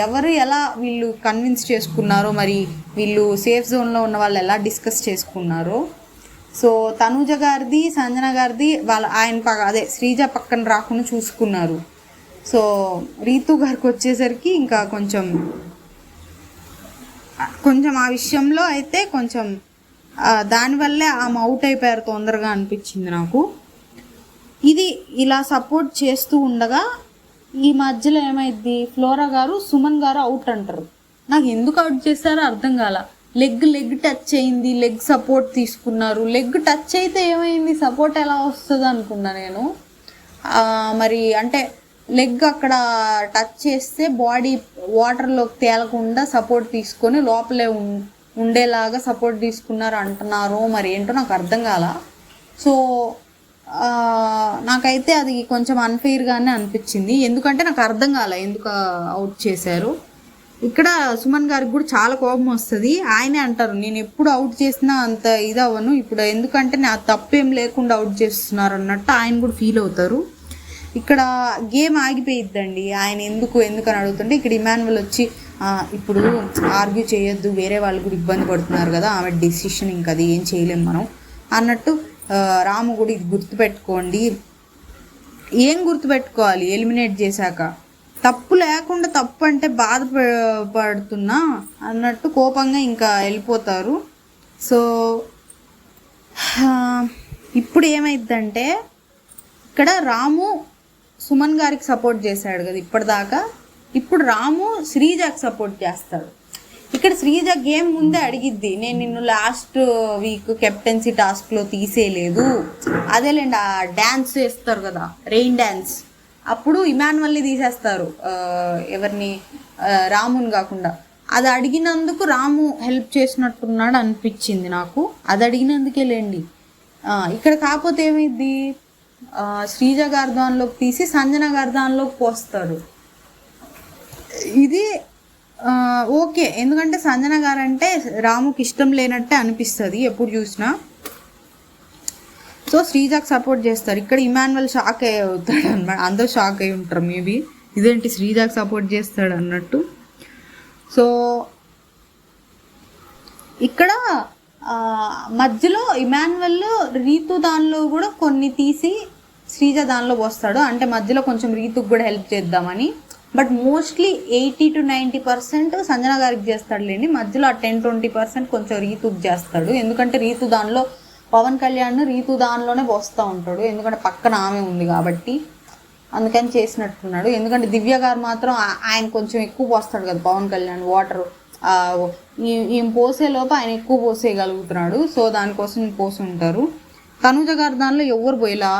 ఎవరు ఎలా వీళ్ళు కన్విన్స్ చేసుకున్నారో, మరి వీళ్ళు సేఫ్ జోన్లో ఉన్న వాళ్ళు ఎలా డిస్కస్ చేసుకున్నారో. సో తనూజ గారిది సంజన గారిది ఆయన అదే శ్రీజ పక్కన రాకుండా చూసుకున్నారు. సో రీతు గారికి వచ్చేసరికి ఇంకా కొంచెం ఆ విషయంలో అయితే కొంచెం దానివల్లే ఆమె అవుట్ అయిపోయారు తొందరగా అనిపించింది నాకు. ఇది ఇలా సపోర్ట్ చేస్తూ ఉండగా ఈ మధ్యలో ఏమైంది, ఫ్లోరా గారు సుమన్ గారు అవుట్ అంటారు. నాకు ఎందుకు అవుట్ చేస్తారో అర్థం కాల. లెగ్ టచ్ అయింది, లెగ్ సపోర్ట్ తీసుకున్నారు. లెగ్ టచ్ అయితే ఏమైంది, సపోర్ట్ ఎలా వస్తుంది అనుకున్నా నేను. మరి అంటే లెగ్ అక్కడ టచ్ చేస్తే బాడీ వాటర్లోకి తేలకుండా సపోర్ట్ తీసుకొని లోపలే ఉండేలాగా సపోర్ట్ తీసుకున్నారు అంటున్నారు. మరి ఏంటో నాకు అర్థం కాల. సో నాకైతే అది కొంచెం అన్ఫెయిర్గానే అనిపించింది. ఎందుకంటే నాకు అర్థం కాల ఎందుకు అవుట్ చేశారు. ఇక్కడ సుమన్ గారికి కూడా చాలా కోపం వస్తుంది. ఆయనే అంటారు, నేను ఎప్పుడు అవుట్ చేసినా అంత ఇదవ్వను, ఇప్పుడు ఎందుకంటే నా తప్పేం లేకుండా అవుట్ చేస్తున్నారు అన్నట్టు ఆయన కూడా ఫీల్ అవుతారు. ఇక్కడ గేమ్ ఆగిపోయిద్దండి. ఆయన ఎందుకు అని అడుగుతుంటే ఇక్కడ ఇమాన్యువల్ వచ్చి ఇప్పుడు ఆర్గ్యూ చేయొద్దు, వేరే వాళ్ళు కూడా ఇబ్బంది పడుతున్నారు కదా, ఆమె డిసిషన్ ఇంకా అది ఏం చేయలేం మనం అన్నట్టు. రాము కూడా ఇది గుర్తుపెట్టుకోండి. ఏం గుర్తుపెట్టుకోవాలి, ఎలిమినేట్ చేశాక తప్పు లేకుండా తప్పు అంటే బాధపడుతున్నా అన్నట్టు కోపంగా ఇంకా వెళ్ళిపోతారు. సో ఇప్పుడు ఏమైందంటే ఇక్కడ రాము సుమన్ గారికి సపోర్ట్ చేశాడు కదా ఇప్పటిదాకా, ఇప్పుడు రాము శ్రీజకి సపోర్ట్ చేస్తాడు. ఇక్కడ శ్రీజ గేమ్ ముందే అడిగిద్ది, నేను నిన్ను లాస్ట్ వీక్ కెప్టెన్సీ టాస్క్లో తీసేయలేదు, అదేలేండి ఆ డ్యాన్స్ వేస్తారు కదా రెయిన్ డ్యాన్స్, అప్పుడు ఇమాన్యువల్ని తీసేస్తారు, ఎవరిని రాముని కాకుండా. అది అడిగినందుకు రాము హెల్ప్ చేసినట్టున్నాడు అనిపించింది నాకు. అది అడిగినందుకే లేండి. ఇక్కడ కాకపోతే ఏమైంది, శ్రీజ గారి దానిలోకి తీసి సంజన గారి దానిలోకి పోస్తాడు. ఇది ఓకే, ఎందుకంటే సంజన గారు అంటే రాముకి ఇష్టం లేనట్టే అనిపిస్తుంది ఎప్పుడు చూసినా. సో శ్రీజాకి సపోర్ట్ చేస్తారు. ఇక్కడ ఇమాన్యువల్ షాక్ అవుతాడు అన్నమాట, అందరూ షాక్ అయి ఉంటారు మేబీ, ఇదేంటి శ్రీజాకి సపోర్ట్ చేస్తాడు అన్నట్టు. సో ఇక్కడ మధ్యలో ఇమాన్యువల్ రీతు దానిలో కూడా కొన్ని తీసి శ్రీజ దానిలో పోస్తాడు, అంటే మధ్యలో కొంచెం రీతుకు కూడా హెల్ప్ చేద్దామని. బట్ మోస్ట్లీ 80 to 90% సంజన గారికి చేస్తాడులేండి, మధ్యలో ఆ 10-20% కొంచెం రీతుకు చేస్తాడు. ఎందుకంటే రీతు దానిలో పవన్ కళ్యాణ్ రీతు దానిలోనే పోస్తూ ఉంటాడు, ఎందుకంటే పక్కన ఆమె ఉంది కాబట్టి అందుకని చేసినట్టున్నాడు. ఎందుకంటే దివ్య గారు మాత్రం ఆయన కొంచెం ఎక్కువ పోస్తాడు కదా పవన్ కళ్యాణ్ వాటర్, ఈయన పోసేలోపు ఆయన ఎక్కువ పోసేయగలుగుతున్నాడు, సో దానికోసం పోసి ఉంటారు. తనూజ గారి దానిలో ఎవరు పోయేలా,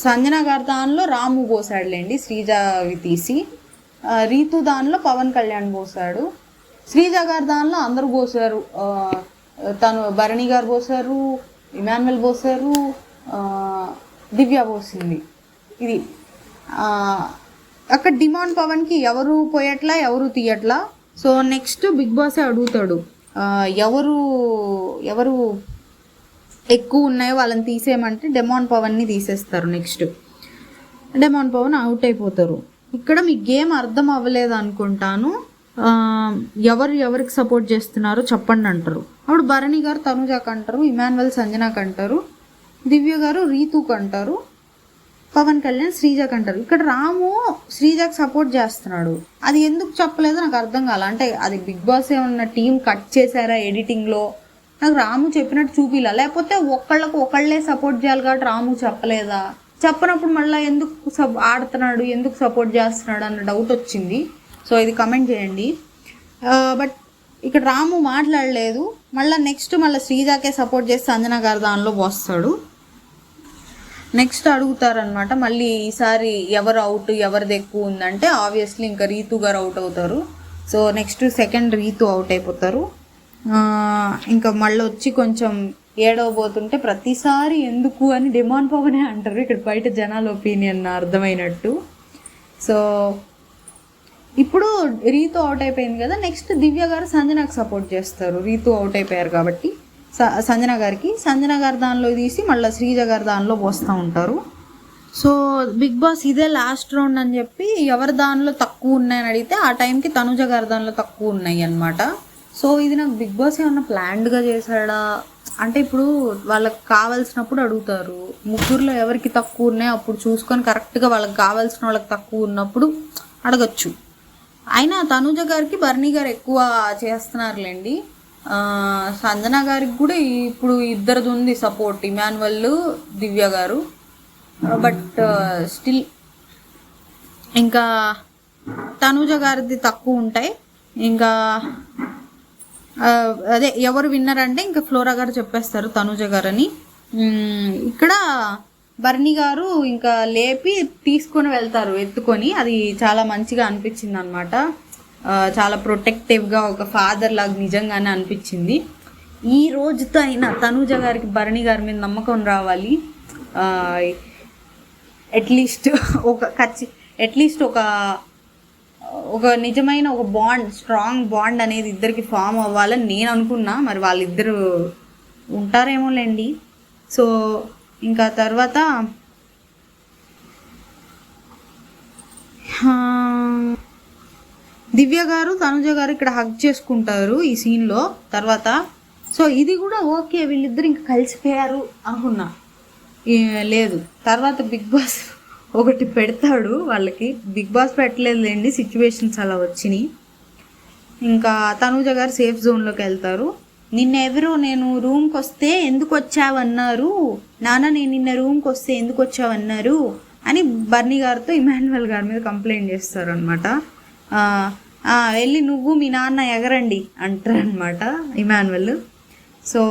సంజన గారి దానిలో రాము పోసాడులేండి శ్రీజావి తీసి, రీతు దానిలో పవన్ కళ్యాణ్ పోసాడు, శ్రీజ గారి దానిలో అందరూ పోసారు, తను భరణి గారు పోసారు, ఇమాన్యువల్ పోసారు, దివ్య పోసింది. ఇది అక్కడ డిమాండ్ పవన్కి ఎవరు పోయట్లా ఎవరు తీయట్లా. సో నెక్స్ట్ బిగ్ బాసే అడుగుతాడు, ఎవరు ఎక్కువ ఉన్నాయో వాళ్ళని తీసేయమంటే డెమాన్ పవన్ని తీసేస్తారు. నెక్స్ట్ డెమాన్ పవన్ అవుట్ అయిపోతారు. ఇక్కడ మీ గేమ్ అర్థం అవ్వలేదు అనుకుంటాను, ఎవరికి సపోర్ట్ చేస్తున్నారో చెప్పండి అంటారు. అప్పుడు భరణి గారు తనుజాకి అంటారు, ఇమాన్యువల్ సంజనాకి అంటారు, దివ్య గారు రీతుకు అంటారు, పవన్ కళ్యాణ్ శ్రీజాకి అంటారు. ఇక్కడ రాము శ్రీజాకి సపోర్ట్ చేస్తున్నాడు, అది ఎందుకు చెప్పలేదో నాకు అర్థం కాల. అంటే అది బిగ్ బాస్ ఏమన్నా టీం కట్ చేశారా ఎడిటింగ్లో, నాకు రాము చెప్పినట్టు చూపిలా, లేకపోతే ఒకళ్ళే సపోర్ట్ చేయాలి కాబట్టి రాము చెప్పలేదా, చెప్పనప్పుడు మళ్ళీ ఎందుకు ఆడుతున్నాడు, ఎందుకు సపోర్ట్ చేస్తున్నాడు అన్న డౌట్ వచ్చింది. సో ఇది కమెంట్ చేయండి. బట్ ఇక్కడ రాము మాట్లాడలేదు, మళ్ళీ శ్రీజాకే సపోర్ట్ చేసి సంజన గారు దానిలో పోస్తాడు. నెక్స్ట్ అడుగుతారనమాట మళ్ళీ ఈసారి ఎవరు అవుట్ ఎవరిది ఎక్కువ ఉందంటే ఆబ్వియస్లీ ఇంకా రీతు గారు అవుట్ అవుతారు. So next second Ritu out అయిపోతారు. ఇంకా మళ్ళీ వచ్చి కొంచెం ఏడవబోతుంటే ప్రతిసారి ఎందుకు అని డిమాండ్ పవనే అంటారు. ఇక్కడ బయట జనాల ఒపీనియన్ అర్థమైనట్టు. సో ఇప్పుడు రీతు అవుట్ అయిపోయింది కదా, నెక్స్ట్ దివ్య గారు సంజనకు సపోర్ట్ చేస్తారు. రీతు అవుట్ అయిపోయారు కాబట్టి సంజన గారి దానిలో తీసి మళ్ళీ శ్రీజ గారి దానిలో పోస్తూ ఉంటారు. సో బిగ్ బాస్ ఇదే లాస్ట్ రౌండ్ అని చెప్పి ఎవరి దానిలో తక్కువ ఉన్నాయని అడిగితే ఆ టైంకి తనుజ గారి దానిలో తక్కువ ఉన్నాయి అనమాట. సో ఇది నాకు బిగ్ బాస్ ఏమన్నా ప్లాన్డ్గా చేశాడా అంటే, ఇప్పుడు వాళ్ళకి కావాల్సినప్పుడు అడుగుతారు, ముగ్గురులో ఎవరికి తక్కువ ఉన్నాయో అప్పుడు చూసుకొని కరెక్ట్గా వాళ్ళకి కావాల్సిన వాళ్ళకి తక్కువ ఉన్నప్పుడు అడగచ్చు. అయినా తనుజ గారికి బర్నీ గారు ఎక్కువ చేస్తున్నారులేండి. సంజన గారికి కూడా ఇప్పుడు ఇద్దరిది ఉంది సపోర్ట్, ఇమాన్యువల్, దివ్య గారు. బట్ స్టిల్ ఇంకా తనుజ గారిది తక్కువ ఉంటాయి. ఇంకా అదే ఎవరు విన్నర్ అంటే ఇంకా ఫ్లోరా గారు చెప్పేస్తారు తనుజ గారని. ఇక్కడ బర్నీ గారు ఇంకా లేపి తీసుకొని వెళ్తారు ఎత్తుకొని. అది చాలా మంచిగా అనిపించింది అనమాట. చాలా ప్రొటెక్టివ్గా ఒక ఫాదర్ లాగా నిజంగానే అనిపించింది. ఈ రోజుతో అయినా తనుజ గారికి బర్నీ గారి మీద నమ్మకం రావాలి. అట్లీస్ట్ ఒక నిజమైన ఒక బాండ్, స్ట్రాంగ్ బాండ్ అనేది ఇద్దరికి ఫామ్ అవ్వాలని నేను అనుకున్నా. మరి వాళ్ళిద్దరు ఉంటారేమోలేండి. సో ఇంకా తర్వాత దివ్య గారు తనుజ గారు ఇక్కడ హగ్ చేసుకుంటారు ఈ సీన్లో. తర్వాత సో ఇది కూడా ఓకే, వీళ్ళిద్దరు ఇంకా కలిసిపోయారు అనుకున్నా. లేదు, తర్వాత బిగ్ బాస్ ఒకటి పెడతాడు వాళ్ళకి. బిగ్ బాస్ పెట్టలేదులేండి, సిచ్యువేషన్స్ అలా వచ్చినాయి. ఇంకా తనుజ గారు సేఫ్ జోన్లోకి వెళ్తారు. నిన్నెవరో నేను రూమ్కి వస్తే ఎందుకు వచ్చావన్నారు, నాన్న నేను నిన్న రూమ్కి వస్తే ఎందుకు వచ్చావన్నారు అని బర్నీ గారితో ఇమాన్యువల్ గారి మీద కంప్లైంట్ చేస్తారు అనమాట. వెళ్ళి నువ్వు మీ నాన్న ఎగరండి అంటారనమాట ఇమాన్యువల్. సో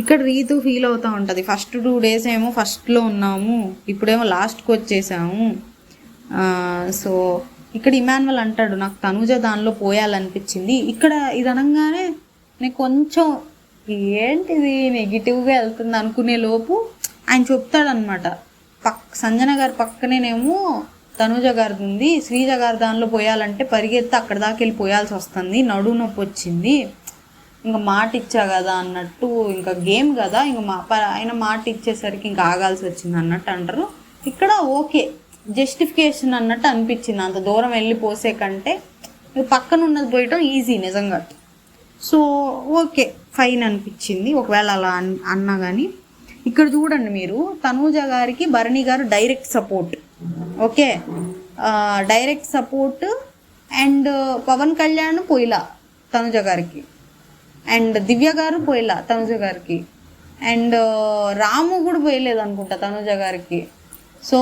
ఇక్కడ రీతు ఫీల్ అవుతూ ఉంటుంది. ఫస్ట్ 2 days ఏమో ఫస్ట్లో ఉన్నాము, ఇప్పుడేమో లాస్ట్కి వచ్చేసాము. సో ఇక్కడ ఇమాన్యువల్ అంటాడు, నాకు తనుజ దానిలో పోయాలనిపించింది. ఇక్కడ ఇది అనగానే నేను కొంచెం ఏంటిది నెగిటివ్గా వెళ్తుంది అనుకునే లోపు ఆయన చెప్తాడనమాట, సంజన గారి పక్కనేనేమో తనుజ గారిది ఉంది, శ్రీజ గారి దానిలో పోయాలంటే పరిగెత్తి అక్కడ దాకా వెళ్ళి పోయాల్సి వస్తుంది, నడువు నొప్పి వచ్చింది, ఇంకా మాట ఇచ్చా కదా అన్నట్టు, ఇంకా గేమ్ కదా ఇంకా ఆయన మాట ఇచ్చేసరికి ఇంకా ఆగాల్సి వచ్చింది అన్నట్టు అంటారు. ఇక్కడ ఓకే, జస్టిఫికేషన్ అన్నట్టు అనిపించింది. అంత దూరం వెళ్ళి పోసే కంటే పక్కన ఉన్నది పోయటం ఈజీ నిజంగా. సో ఓకే, ఫైన్ అనిపించింది ఒకవేళ అలా అన్నా కానీ. ఇక్కడ చూడండి మీరు, తనూజ గారికి Bharani garu direct support. Okay, direct support. And Pawan Kalyan పోయిలా తనుజ గారికి, అండ్ దివ్య గారు పోయిలా తనుజ గారికి, అండ్ రాము కూడా పోయలేదు అనుకుంటా తనుజ గారికి. సో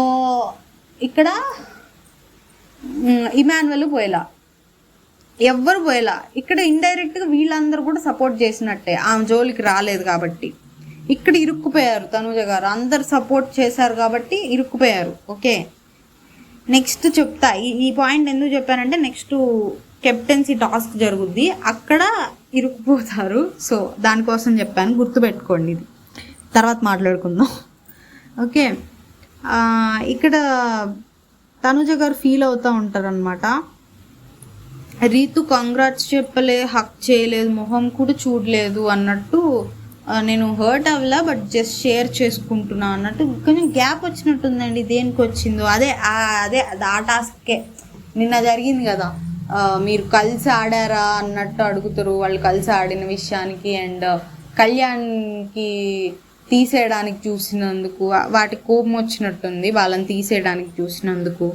ఇక్కడ ఇమాన్యువల్ పోయేలా, ఎవ్వరు పోయేలా. ఇక్కడ ఇండైరెక్ట్గా వీళ్ళందరూ కూడా సపోర్ట్ చేసినట్టే, ఆమె జోలికి రాలేదు కాబట్టి. ఇక్కడ ఇరుక్కుపోయారు తనుజ గారు, అందరు సపోర్ట్ చేశారు కాబట్టి ఇరుక్కుపోయారు. ఓకే, నెక్స్ట్ చెప్తా. ఈ పాయింట్ ఎందుకు చెప్పానంటే నెక్స్ట్ కెప్టెన్సీ టాస్క్ జరుగుద్ది, అక్కడ ఇరుక్కుపోతారు. సో దానికోసం చెప్పాను, గుర్తుపెట్టుకోండి. ఇది తర్వాత మాట్లాడుకుందాం. ఓకే, ఇక్కడ తనుజ గారు ఫీల్ అవుతూ ఉంటారు అనమాట. రీతు కంగ్రాట్స్ చెప్పలే, హక్ చేయలేదు, మొహం కూడా చూడలేదు అన్నట్టు. నేను హర్ట్ అవ్వలా, బట్ జస్ట్ షేర్ చేసుకుంటున్నా అన్నట్టు కొంచెం గ్యాప్ వచ్చినట్టుందండి. దేనికి వచ్చిందో అదే ఆ టాస్కే నిన్న జరిగింది కదా, మీరు కలిసి ఆడారా అన్నట్టు అడుగుతారు వాళ్ళు కలిసి ఆడిన విషయానికి. అండ్ కళ్యాణ్కి తీసేయడానికి చూసినందుకు వాటి కోపం వచ్చినట్టుంది, వాళ్ళని తీసేయడానికి చూసినందుకు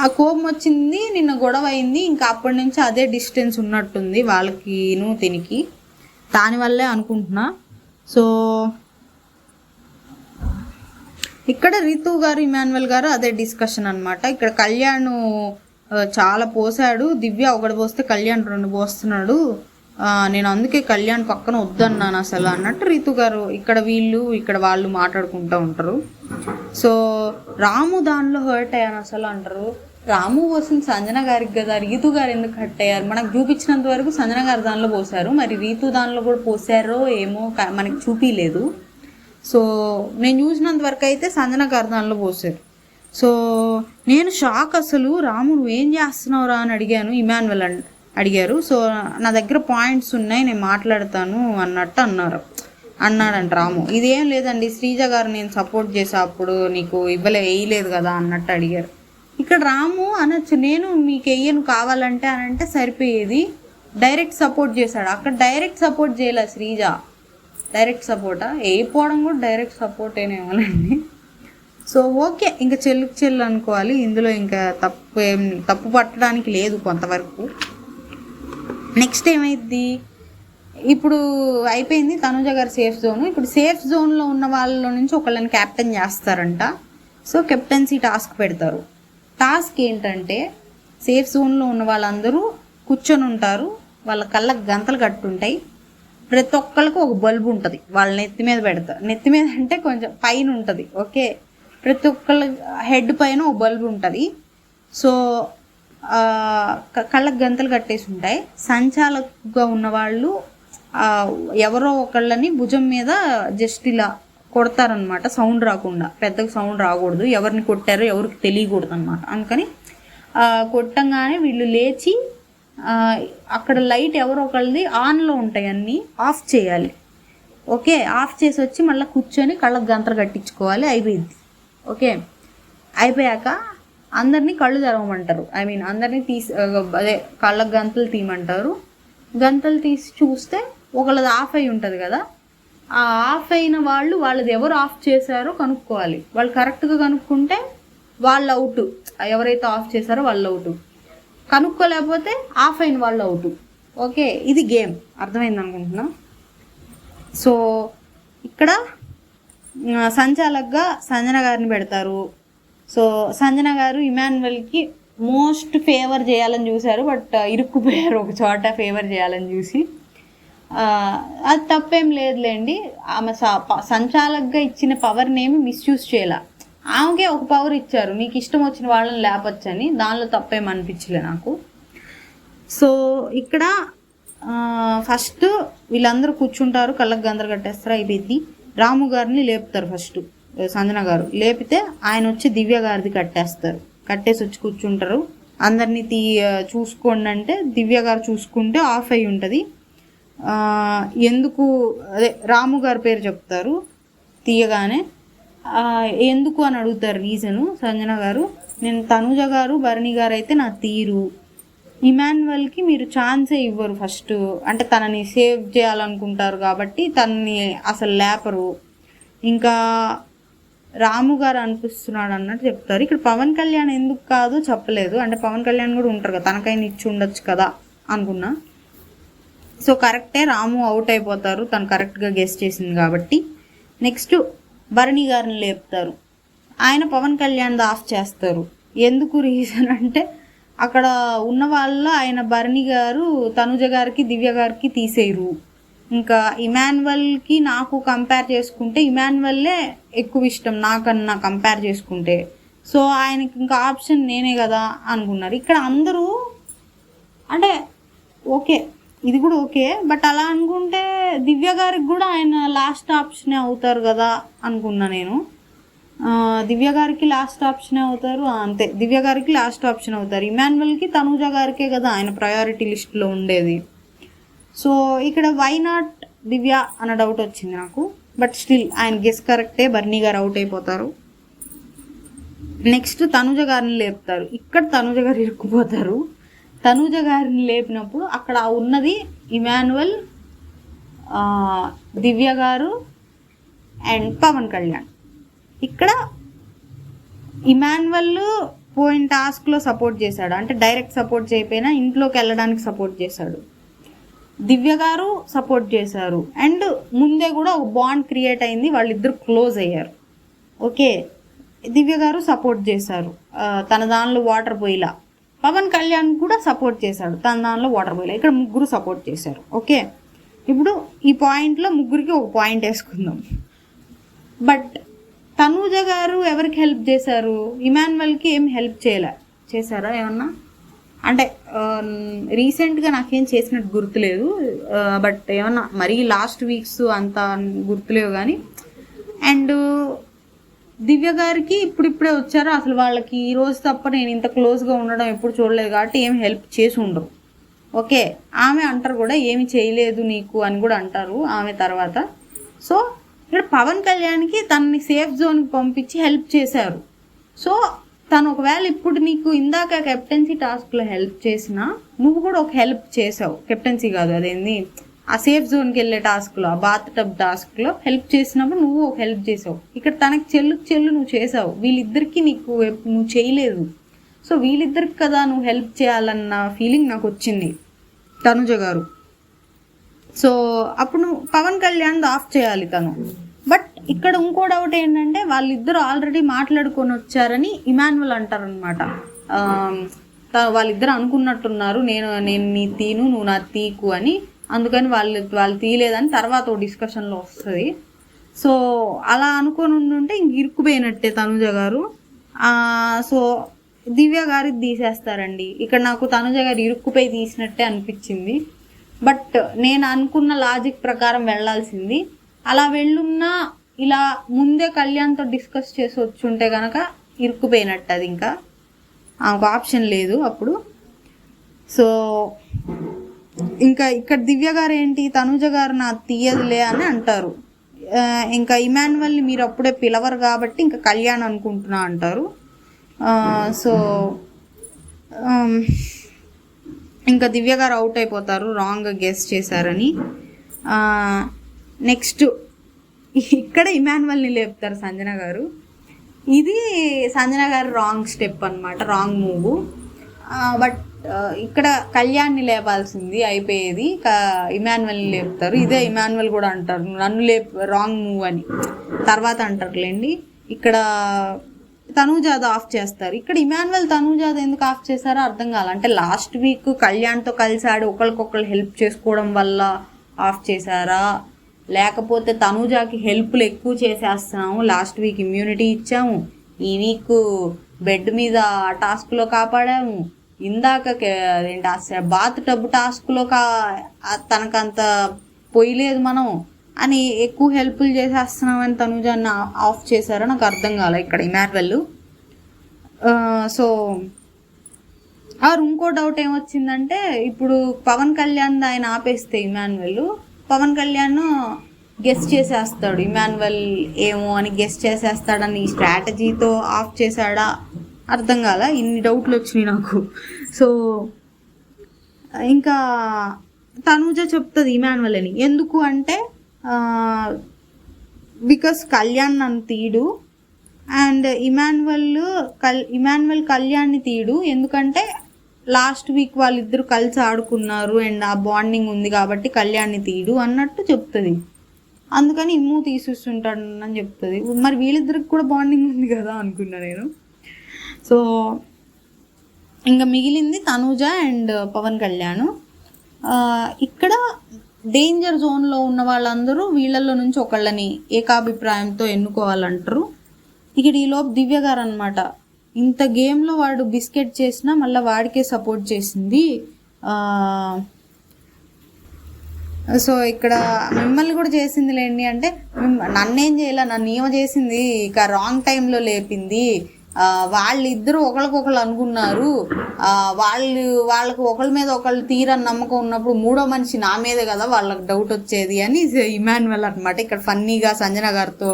ఆ కోపం వచ్చింది. నిన్న గొడవ అయింది, ఇంకా అప్పటి నుంచి అదే డిస్టెన్స్ ఉన్నట్టుంది వాళ్ళకిను తినికి, దానివల్లే అనుకుంటున్నా. సో ఇక్కడ రీతు గారు ఇమాన్యువల్ గారు అదే డిస్కషన్ అనమాట. ఇక్కడ కళ్యాణ్ చాలా పోసాడు, దివ్య ఒకటి పోస్తే కళ్యాణ్ 2 పోస్తున్నాడు, నేను అందుకే కళ్యాణ్ పక్కన వద్దన్నాను అసలు అన్నట్టు రీతు గారు, ఇక్కడ వాళ్ళు మాట్లాడుకుంటూ ఉంటారు. సో రాము దానిలో హర్ట్ అయ్యాను అసలు అంటారు. రాము పోసింది సంజన గారికి కదా, రీతు గారు ఎందుకు హర్ట్ అయ్యారు? మనకు చూపించినంత వరకు సంజన గారు దానిలో పోసారు, మరి రీతు దానిలో కూడా పోసారో ఏమో మనకి చూపించలేదు. సో నేను చూసినంత వరకు అయితే సంజన గారు దానిలో పోసారు. సో నేను షాక్, అసలు రాము నువ్వేం చేస్తున్నావురా అని అడిగాను. ఇమాన్యువల్ అడిగారు. సో నా దగ్గర పాయింట్స్ ఉన్నాయి, నేను మాట్లాడతాను అన్నట్టు అన్నాడంట రాము. ఇదేం లేదండి, శ్రీజ గారు నేను సపోర్ట్ చేసా, అప్పుడు నీకు వేయలేదు కదా అన్నట్టు అడిగారు. ఇక్కడ రాము అనొచ్చు, నేను మీకు వెయ్యను కావాలంటే అని అంటే సరిపోయేది. డైరెక్ట్ సపోర్ట్ చేశాడు. అక్కడ డైరెక్ట్ సపోర్ట్ చేయలే శ్రీజ. డైరెక్ట్ సపోర్టా, వేయిపోవడం కూడా డైరెక్ట్ సపోర్టేనేమోనండి. సో ఓకే, ఇంకా చెల్లు అనుకోవాలి. ఇందులో ఇంకా తప్పు పట్టడానికి లేదు కొంతవరకు. నెక్స్ట్ ఏమైంది, ఇప్పుడు అయిపోయింది తనుజ గారి సేఫ్ జోన్. ఇప్పుడు సేఫ్ జోన్లో ఉన్న వాళ్ళ నుంచి ఒకళ్ళని క్యాప్టెన్ చేస్తారంట. సో కెప్టెన్సీ టాస్క్ పెడతారు. టాస్క్ ఏంటంటే, సేఫ్ జోన్లో ఉన్న వాళ్ళందరూ కూర్చొని ఉంటారు, వాళ్ళ కళ్ళకు గంతలు కట్టుంటాయి, ప్రతి ఒక్కరికి ఒక బల్బు ఉంటుంది, వాళ్ళ నెత్తి మీద పెడతారు. నెత్తి మీద అంటే కొంచెం పైన ఉంటుంది. ఓకే, ప్రతి ఒక్కళ్ళ హెడ్ పైన ఒక బల్బు ఉంటుంది. సో కళ్ళకు గంతలు కట్టేసి ఉంటాయి. సంచాలకుగా ఉన్నవాళ్ళు ఎవరో ఒకళ్ళని భుజం మీద జస్ట్ ఇలా కొడతారనమాట, సౌండ్ రాకుండా, పెద్దగా సౌండ్ రాకూడదు, ఎవరిని కొట్టారో ఎవరికి తెలియకూడదు అనమాట. అందుకని కొట్టంగానే వీళ్ళు లేచి అక్కడ లైట్ ఎవరో ఒకళ్ళది ఆన్లో ఉంటాయి, అన్నీ ఆఫ్ చేయాలి. ఓకే, ఆఫ్ చేసి వచ్చి మళ్ళీ కూర్చొని కళ్ళకు గంతలు కట్టించుకోవాలి. అయిపోయింది. ఓకే, అయిపోయాక అందరినీ కళ్ళు తెరవమంటారు. అందరినీ అదే కళ్ళకు గంతలు తీయమంటారు. గంతలు తీసి చూస్తే ఒకళ్ళది ఆఫ్ అయి ఉంటుంది కదా, ఆ ఆఫ్ అయిన వాళ్ళది ఎవరు ఆఫ్ చేశారో కనుక్కోవాలి. వాళ్ళు కరెక్ట్గా కనుక్కుంటే వాళ్ళు అవుట్, ఎవరైతే ఆఫ్ చేశారో వాళ్ళు అవుట్. కనుక్కోలేకపోతే ఆఫ్ అయిన వాళ్ళు అవుట్. ఓకే, ఇది గేమ్, అర్థమైంది అనుకుంటున్నా. సో ఇక్కడ సంచాలకుగా సంజన గారిని పెడతారు. సో సంజన గారు ఇమాన్యువల్కి మోస్ట్ ఫేవర్ చేయాలని చూశారు, బట్ ఇరుక్కుపోయారు ఒక చోట ఫేవర్ చేయాలని చూసి. అది తప్పేం లేదులేండి, ఆమె సంచాలకుగా ఇచ్చిన పవర్ని ఏమి మిస్యూజ్ చేయాల. ఆమెకే ఒక పవర్ ఇచ్చారు, మీకు ఇష్టం వచ్చిన వాళ్ళని లేపొచ్చని, దానిలో తప్పేం అనిపించలే నాకు. సో ఇక్కడ ఫస్ట్ వీళ్ళందరూ కూర్చుంటారు, కళ్ళకు గందరు కట్టేస్తారు, అయిపోయింది. రాము గారిని లేపుతారు ఫస్ట్ సంజన గారు. లేపితే ఆయన వచ్చి దివ్య గారిది కట్టేస్తారు. కట్టేసి వచ్చి కూర్చుంటారు. అందరినీ చూసుకోండి అంటే దివ్య గారు చూసుకుంటే ఆఫ్ అయి ఉంటుంది. ఎందుకు అదే రాము గారి పేరు చెప్తారు తీయగానే. ఎందుకు అని అడుగుతారు రీజను సంజన గారు. నేను తనుజ గారు భరణి గారు అయితే నా తీరు, ఇమాన్యువల్కి మీరు ఛాన్సే ఇవ్వరు ఫస్ట్, అంటే తనని సేవ్ చేయాలనుకుంటారు కాబట్టి తనని అసలు లేపరు, ఇంకా రాము గారు అనిపిస్తున్నాడు అన్నట్టు చెప్తారు. ఇక్కడ పవన్ కళ్యాణ్ ఎందుకు కాదు చెప్పలేదు, అంటే పవన్ కళ్యాణ్ కూడా ఉంటారు కదా, తనకైనా ఇచ్చి ఉండొచ్చు కదా అనుకున్నా. సో కరెక్టే, రాము అవుట్ అయిపోతారు తను కరెక్ట్గా గెస్ చేసింది కాబట్టి. నెక్స్ట్ భరణి గారిని లేపుతారు, ఆయన పవన్ కళ్యాణ్ ఆఫ్ చేస్తారు. ఎందుకు రీజన్ అంటే అక్కడ ఉన్న వాళ్ళ ఆయన భరణి గారు తనుజ గారికి దివ్య గారికి తీసేయరు. ఇంకా ఇమాన్యువల్కి నాకు కంపేర్ చేసుకుంటే ఇమాన్యువల్లే ఎక్కువ ఇష్టం నాకన్నా కంపేర్ చేసుకుంటే. సో ఆయనకి ఇంకా ఆప్షన్ నేనే కదా అనుకున్నారు. ఇక్కడ అందరూ అంటే ఓకే, ఇది కూడా ఓకే, బట్ అలా అనుకుంటే దివ్య గారికి కూడా ఆయన లాస్ట్ ఆప్షనే అవుతారు కదా అనుకున్నా నేను. దివ్య గారికి లాస్ట్ ఆప్షన్ అవుతారు, అంతే, దివ్య గారికి లాస్ట్ ఆప్షన్ అవుతారు. ఇమాన్యువల్కి తనుజ గారికే కదా ఆయన ప్రయారిటీ లిస్ట్లో ఉండేది. సో ఇక్కడ వై నాట్ దివ్య అన్న డౌట్ వచ్చింది నాకు, బట్ స్టిల్ ఆయన గెస్ కరెక్టే, భరణి గారు అవుట్ అయిపోతారు. నెక్స్ట్ తనుజ గారిని లేపుతారు. ఇక్కడ తనుజ గారు ఇరుక్కుపోతారు. తనుజ గారిని లేపినప్పుడు అక్కడ ఉన్నది ఇమాన్యువల్, దివ్య గారు అండ్ పవన్ కళ్యాణ్. ఇక్కడ ఇమాన్యువల్ పోయిన టాస్క్లో సపోర్ట్ చేశాడు, అంటే డైరెక్ట్ సపోర్ట్ చేయకపోయినా ఇంట్లోకి వెళ్ళడానికి సపోర్ట్ చేశాడు. దివ్య గారు సపోర్ట్ చేశారు, అండ్ ముందే కూడా ఒక బాండ్ క్రియేట్ అయింది, వాళ్ళిద్దరు క్లోజ్ అయ్యారు. ఓకే, దివ్య గారు సపోర్ట్ చేశారు, తన దానిలో వాటర్ పోయిలా. పవన్ కళ్యాణ్ కూడా సపోర్ట్ చేశాడు, తన దానిలో వాటర్ పోయిలా. ఇక్కడ ముగ్గురు సపోర్ట్ చేశారు. ఓకే, ఇప్పుడు ఈ పాయింట్లో ముగ్గురికి ఒక పాయింట్ వేసుకుందాం. బట్ తనూజ గారు ఎవరికి హెల్ప్ చేశారు? ఇమాన్యువల్కి ఏం హెల్ప్ చేశారా ఏమన్నా? అంటే రీసెంట్గా నాకేం చేసినట్టు గుర్తులేదు, బట్ ఏమన్నా మరీ లాస్ట్ వీక్స్ అంత గుర్తులేవు కానీ. అండ్ దివ్య గారికి ఇప్పుడిప్పుడే వచ్చారు, అసలు వాళ్ళకి ఈ రోజు తప్ప నేను ఇంత క్లోజ్గా ఉండడం ఎప్పుడు చూడలేదు కాబట్టి ఏం హెల్ప్ చేసి ఉండవు. ఓకే, ఆమె అంటారు కూడా ఏమి చేయలేదు నీకు అని కూడా అంటారు ఆమె తర్వాత. సో ఇక్కడ పవన్ కళ్యాణ్కి తనని సేఫ్ జోన్కి పంపించి హెల్ప్ చేశారు. సో తను ఒకవేళ ఇప్పుడు నీకు ఇందాక కెప్టెన్సీ టాస్క్లో హెల్ప్ చేసినా నువ్వు కూడా ఒక హెల్ప్ చేసావు. కెప్టెన్సీ కాదు, అదేంది ఆ సేఫ్ జోన్కి వెళ్ళే టాస్క్లో, ఆ బాత్ టబ్ టాస్క్లో హెల్ప్ చేసినప్పుడు నువ్వు ఒక హెల్ప్ చేసావు. ఇక్కడ తనకి చెల్లు నువ్వు చేసావు, వీళ్ళిద్దరికి నువ్వు చేయలేదు. సో వీళ్ళిద్దరికి కదా నువ్వు హెల్ప్ చేయాలన్న ఫీలింగ్ నాకు వచ్చింది తనుజ గారు. సో అప్పుడు నువ్వు పవన్ కళ్యాణ్ ఆఫ్ చేయాలి తను. బట్ ఇక్కడ ఇంకో డౌట్ ఏంటంటే వాళ్ళిద్దరు ఆల్రెడీ మాట్లాడుకొని వచ్చారని ఇమాన్యువల్ అంటారనమాట. వాళ్ళిద్దరు అనుకున్నట్టున్నారు, నేను నీ తీను నువ్వు నా తీకు అని, అందుకని వాళ్ళు తీయలేదని తర్వాత ఓ డిస్కషన్లో వస్తుంది. సో అలా అనుకొని ఉంటే ఇంక ఇరుక్కుపోయినట్టే తనుజ గారు. సో దివ్య గారికి తీసేస్తారండి. ఇక్కడ నాకు తనుజ గారు ఇరుక్కుపోయి తీసినట్టే అనిపించింది. బట్ నేను అనుకున్న లాజిక్ ప్రకారం వెళ్ళాల్సింది. అలా వెళ్ళున్నా ఇలా ముందే కళ్యాణ్తో డిస్కస్ చేసి వచ్చుంటే కనుక ఇరుక్కుపోయినట్టు, అది ఇంకా ఒక ఆప్షన్ లేదు అప్పుడు. సో ఇంకా ఇక్కడ దివ్య గారు ఏంటి, తనుజ గారు నా తీయదులే అని అంటారు. ఇంకా ఇమాన్యువల్ని మీరు అప్పుడే పిలవరు కాబట్టి ఇంకా కళ్యాణ్ అనుకుంటున్నా అంటారు. సో ఇంకా దివ్య గారు అవుట్ అయిపోతారు రాంగ్ గెస్ చేశారని. నెక్స్ట్ ఇక్కడ ఇమాన్యువల్ని లేపుతారు సంజన గారు. ఇది సంజన గారు రాంగ్ స్టెప్ అనమాట, రాంగ్ మూవ్. బట్ ఇక్కడ కళ్యాణ్ని లేపాల్సింది అయిపోయేది, ఇమాన్యువల్ని లేపుతారు. ఇదే ఇమాన్యువల్ కూడా అంటారు నన్ను రాంగ్ మూవ్ అని, తర్వాత అంటారులేండి. ఇక్కడ తనూజాది ఆఫ్ చేస్తారు. ఇక్కడ ఇమాన్యువల్ తనూజాది ఎందుకు ఆఫ్ చేశారో అర్థం కాదు. అంటే లాస్ట్ వీక్ కళ్యాణ్తో కలిసి ఆడి ఒకరికొకరు హెల్ప్ చేసుకోవడం వల్ల ఆఫ్ చేశారా, లేకపోతే తనూజాకి హెల్ప్లు ఎక్కువ చేసేస్తున్నాము, లాస్ట్ వీక్ ఇమ్యూనిటీ ఇచ్చాము, ఈ వీక్ బెడ్ మీద టాస్క్లో కాపాడాము, ఇందాక అదేంటి బాత్ టబ్ టాస్క్లో తనకంత పోయలేదు మనం అని ఎక్కువ హెల్ప్లు చేసేస్తున్నామని తనుజాన్ని ఆఫ్ చేశారో నాకు అర్థం కాలే ఇక్కడ ఇమాన్యువల్. సో ఇంకో డౌట్ ఏమొచ్చిందంటే, ఇప్పుడు పవన్ కళ్యాణ్ ఆయన ఆపేస్తే ఇమాన్యువల్, పవన్ కళ్యాణ్ గెస్ట్ చేసేస్తాడు ఇమాన్యువల్ ఏమో అని గెస్ట్ చేసేస్తాడని ఈ స్ట్రాటజీతో ఆఫ్ చేశాడా అర్థం కాల, ఇన్ని డౌట్లు వచ్చినాయి నాకు. సో ఇంకా తనూజ చెప్తుంది ఇమాన్యువల్ అని, ఎందుకు అంటే బికాస్ కళ్యాణ్ నన్ను తీడు అండ్ ఇమాన్యువల్ కళ్యాణ్ని తీడు, ఎందుకంటే లాస్ట్ వీక్ వాళ్ళిద్దరు కలిసి ఆడుకున్నారు అండ్ ఆ బాండింగ్ ఉంది కాబట్టి కళ్యాణ్ని తీడు అన్నట్టు చెప్తుంది. అందుకని ఇమ్ము తీసిస్తుంటాడు అని చెప్తుంది. మరి వీళ్ళిద్దరికి కూడా బాండింగ్ ఉంది కదా అనుకున్నా నేను. సో ఇంకా మిగిలింది తనూజ అండ్ పవన్ కళ్యాణ్. ఇక్కడ డేంజర్ జోన్లో ఉన్న వాళ్ళందరూ వీళ్ళల్లో నుంచి ఒకళ్ళని ఏకాభిప్రాయంతో ఎన్నుకోవాలంటారు. ఇక్కడ ఈలోపు దివ్య గారు అనమాట, ఇంత గేమ్లో వాడు బిస్కెట్ చేసినా మళ్ళీ వాడికే సపోర్ట్ చేసింది. సో ఇక్కడ మిమ్మల్ని కూడా చేసింది లేండి అంటే, నన్నేం చేయాల, నన్ను ఏమో చేసింది, ఇక రాంగ్ టైంలో లేపింది, వాళ్ళిద్దరూ ఒకరికొకరు అనుకున్నారు, వాళ్ళకు ఒకళ్ళ మీద ఒకళ్ళు తీరని నమ్మకం ఉన్నప్పుడు మూడో మనిషి నా మీదే కదా వాళ్ళకి డౌట్ వచ్చేది అని ఇమాన్యువల్ అనమాట ఇక్కడ ఫన్నీగా సంజన గారితో